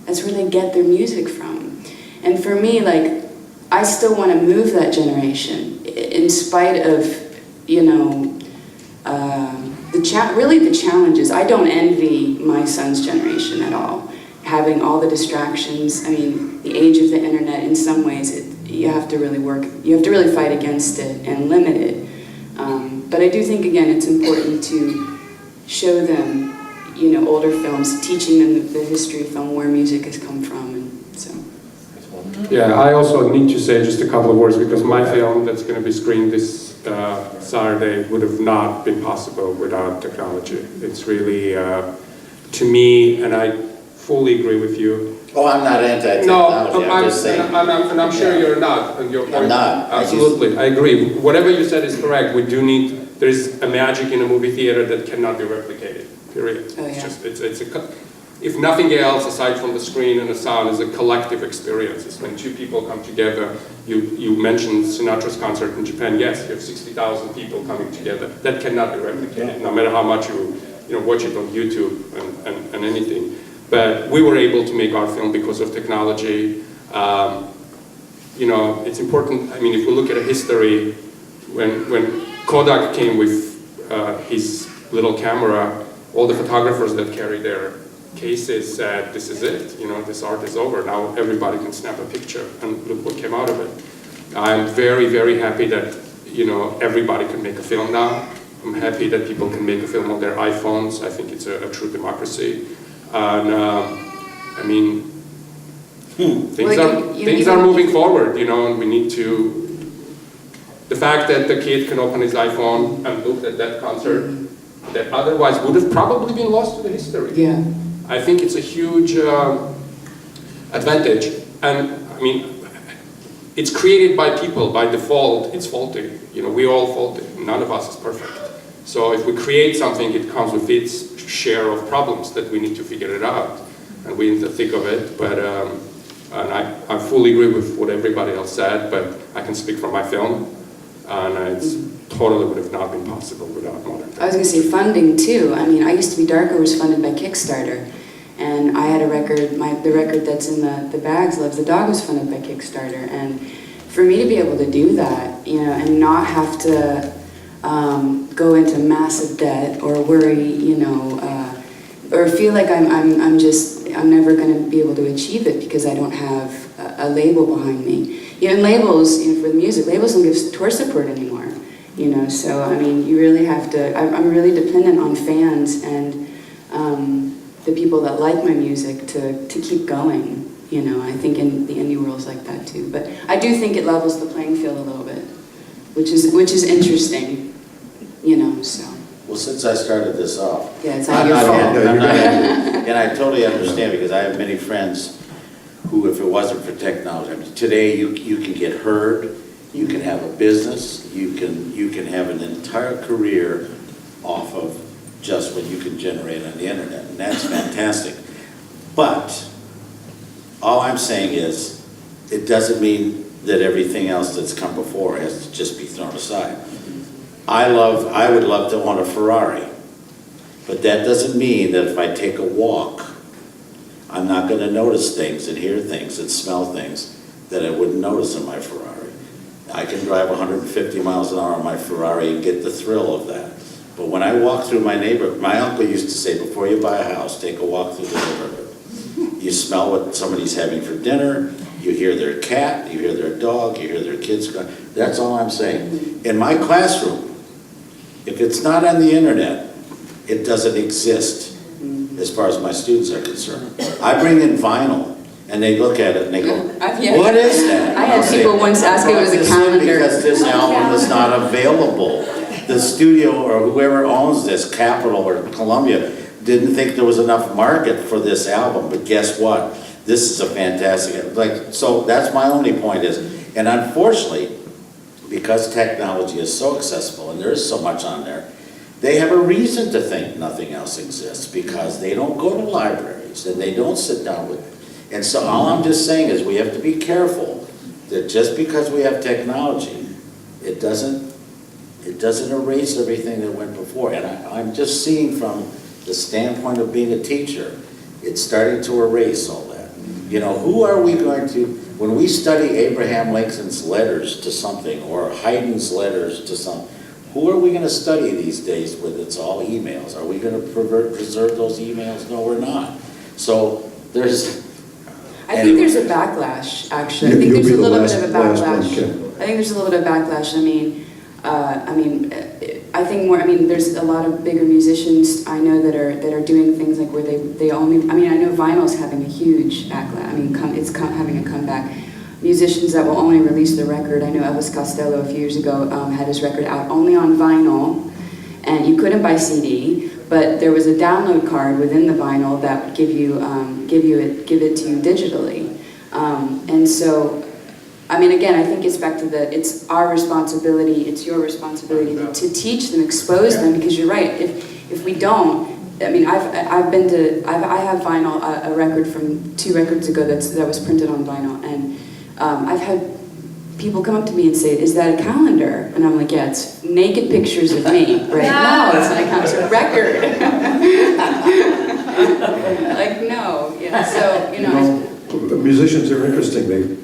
That's where they get their music from. And for me, like, I still want to move that generation, in spite of, you know, really the challenges. I don't envy my son's generation at all. Having all the distractions, I mean, the age of the internet, in some ways, you have to really work, you have to really fight against it and limit it. But I do think, again, it's important to show them, you know, older films, teaching them the history of film, where music has come from, and so. Yeah, I also need to say just a couple of words, because my film that's going to be screened this Saturday would have not been possible without technology. It's really, to me, and I fully agree with you. Oh, I'm not anti-technology, No, I'm just saying. and I'm sure you're not. And your point, I'm not. Absolutely, I agree. Whatever you said is correct. We do need, there's a magic in a movie theater that cannot be replicated, period. Oh, yeah. It's just, it's a, if nothing else, aside from the screen and the sound, is a collective experience. It's when two people come together. You mentioned Sinatra's concert in Japan. Yes, you have 60,000 people coming together. That cannot be replicated, no matter how much you watch it on YouTube and anything. But we were able to make our film because of technology. It's important. I mean, if we look at a history, when Kodak came with his little camera, all the photographers that carry their cases said, this is it, this art is over. Now everybody can snap a picture, and look what came out of it. I'm very, very happy that, everybody can make a film now. I'm happy that people can make a film on their iPhones. I think it's a true democracy. And, things are moving forward, and we need to, the fact that the kid can open his iPhone and look at that concert that otherwise would have probably been lost to the history. Yeah. I think it's a huge advantage, and I mean, it's created by people. By default, it's faulty. We're all faulty. None of us is perfect. So if we create something, it comes with its share of problems that we need to figure it out, and we need to think of it. But and I fully agree with what everybody else said, but I can speak from my film, and it's totally would have not been possible without modern technology. I was going to say funding too. I mean, I used to be Darko was funded by Kickstarter, and I had a record. The record that's in the bags, Loves the Dog, was funded by Kickstarter, and for me to be able to do that, and not have to go into massive debt or worry, or feel like I'm never going to be able to achieve it because I don't have a label behind me. And labels, for the music, labels don't give tour support anymore. So I mean, you really have to. I'm really dependent on fans and the people that like my music to keep going. I think in the indie world's like that too. But I do think it levels the playing field a little bit, which is interesting. So. Well, since I started this off. Yeah, it's not your fault. And I totally understand, because I have many friends who, if it wasn't for technology, today you can get heard, you can have a business, you can have an entire career off of just what you can generate on the internet, and that's fantastic. But all I'm saying is, it doesn't mean that everything else that's come before has to just be thrown aside. I would love to own a Ferrari, but that doesn't mean that if I take a walk, I'm not going to notice things and hear things and smell things that I wouldn't notice in my Ferrari. I can drive 150 miles an hour on my Ferrari and get the thrill of that. But when I walk through my neighborhood, my uncle used to say, before you buy a house, take a walk through the neighborhood. You smell what somebody's having for dinner, you hear their cat, you hear their dog, you hear their kids cry. That's all I'm saying. In my classroom, if it's not on the internet, it doesn't exist as far as my students are concerned. I bring in vinyl, and they look at it and they go, what is that? I had people once ask me if it was a calendar. Because this album is not available. The studio or whoever owns this, Capitol or Columbia, didn't think there was enough market for this album, but guess what? This is a fantastic, so that's my only point is, and unfortunately, because technology is so accessible and there is so much on there, they have a reason to think nothing else exists because they don't go to libraries and they don't sit down with it. And so all I'm just saying is we have to be careful that just because we have technology, it doesn't erase everything that went before. And I'm just seeing from the standpoint of being a teacher, it's starting to erase all that. Who are we going to, when we study Abraham Lincoln's letters to something or Haydn's letters to something, who are we going to study these days with it's all emails? Are we going to preserve those emails? No, we're not. So there's... I think there's a backlash, actually. I think there's a little bit of a backlash. I think there's a little bit of backlash. I think more. There's a lot of bigger musicians I know that are doing things like where they only. I know vinyl's having a huge backlash. It's having a comeback. Musicians that will only release the record. I know Elvis Costello a few years ago had his record out only on vinyl, and you couldn't buy CD. But there was a download card within the vinyl that would give it to you digitally, and so, again, I think it's back to it's our responsibility, it's your responsibility to teach them, expose them, because you're right. If we don't, I mean, I have vinyl, a record from 2 records ago that was printed on vinyl, and I've had people come up to me and say, "Is that a calendar?" And I'm like, "Yeah, it's naked pictures of me." Right? No, it's not a calendar, it's a record. Like, no, so, Musicians are interesting. It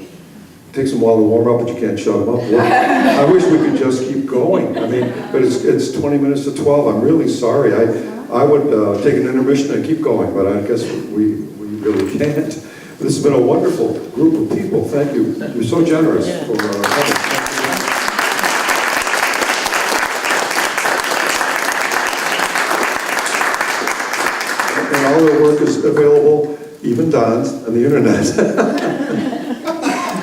takes them a while to warm up, but you can't shut them up. I wish we could just keep going. I mean, but it's 20 minutes to 12. I'm really sorry. I would take an intermission and keep going, but I guess we really can't. This has been a wonderful group of people. Thank you. You're so generous for coming. And all their work is available, even Don's, on the internet.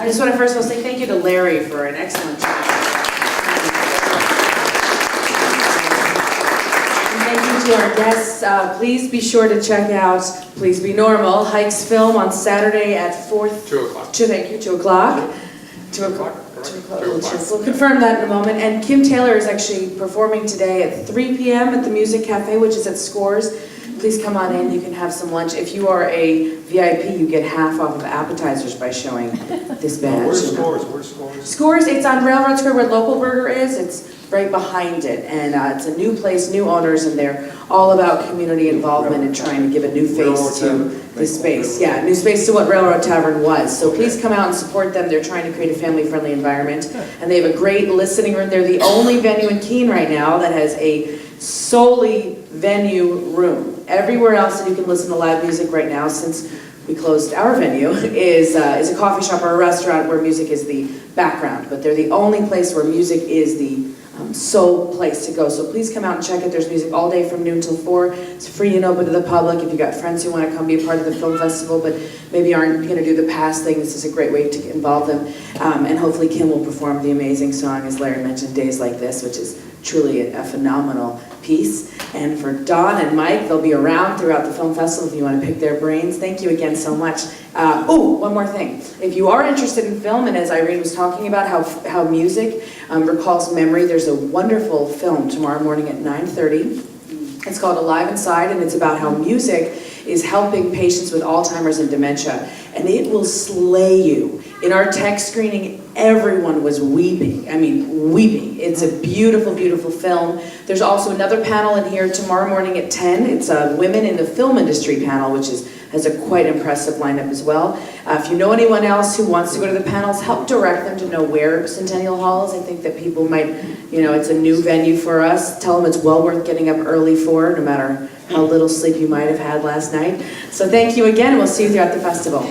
I just want to first of all say thank you to Larry for an excellent job. And thank you to our guests. Please be sure to check out Please Be Normal, Hike's Film on Saturday at 2 o'clock. 2 o'clock. 2 o'clock. 2 o'clock. We'll confirm that in a moment. And Kim Taylor is actually performing today at 3 p.m. at the Music Cafe, which is at Scores. Please come on in, you can have some lunch. If you are a VIP, you get half off of appetizers by showing this badge. Where's Scores? Where's Scores? Scores, it's on Railroad Square where Local Burger is. It's right behind it. And it's a new place, new owners, and they're all about community involvement and trying to give a new face to this space. Yeah, new space to what Railroad Tavern was. So please come out and support them. They're trying to create a family-friendly environment. And they have a great listening room. They're the only venue in Keene right now that has a solely venue room. Everywhere else that you can listen to live music right now, since we closed our venue, is a coffee shop or a restaurant where music is the background. But they're the only place where music is the sole place to go. So please come out and check it. There's music all day from noon till 4. It's free and open to the public. If you've got friends who want to come be a part of the film festival but maybe aren't going to do the pass thing, this is a great way to involve them. And hopefully Kim will perform the amazing song, as Larry mentioned, Days Like This, which is truly a phenomenal piece. And for Don and Mike, they'll be around throughout the film festival if you want to pick their brains. Thank you again so much. One more thing. If you are interested in film, and as Irene was talking about how music recalls memory, there's a wonderful film tomorrow morning at 9:30. It's called Alive Inside, and it's about how music is helping patients with Alzheimer's and dementia. And it will slay you. In our tech screening, everyone was weeping. I mean, weeping. It's a beautiful, beautiful film. There's also another panel in here tomorrow morning at 10. It's a Women in the Film Industry panel, which has a quite impressive lineup as well. If you know anyone else who wants to go to the panels, help direct them to know where Centennial Hall is. I think that people might, it's a new venue for us. Tell them it's well worth getting up early for, no matter how little sleep you might have had last night. So thank you again, and we'll see you throughout the festival.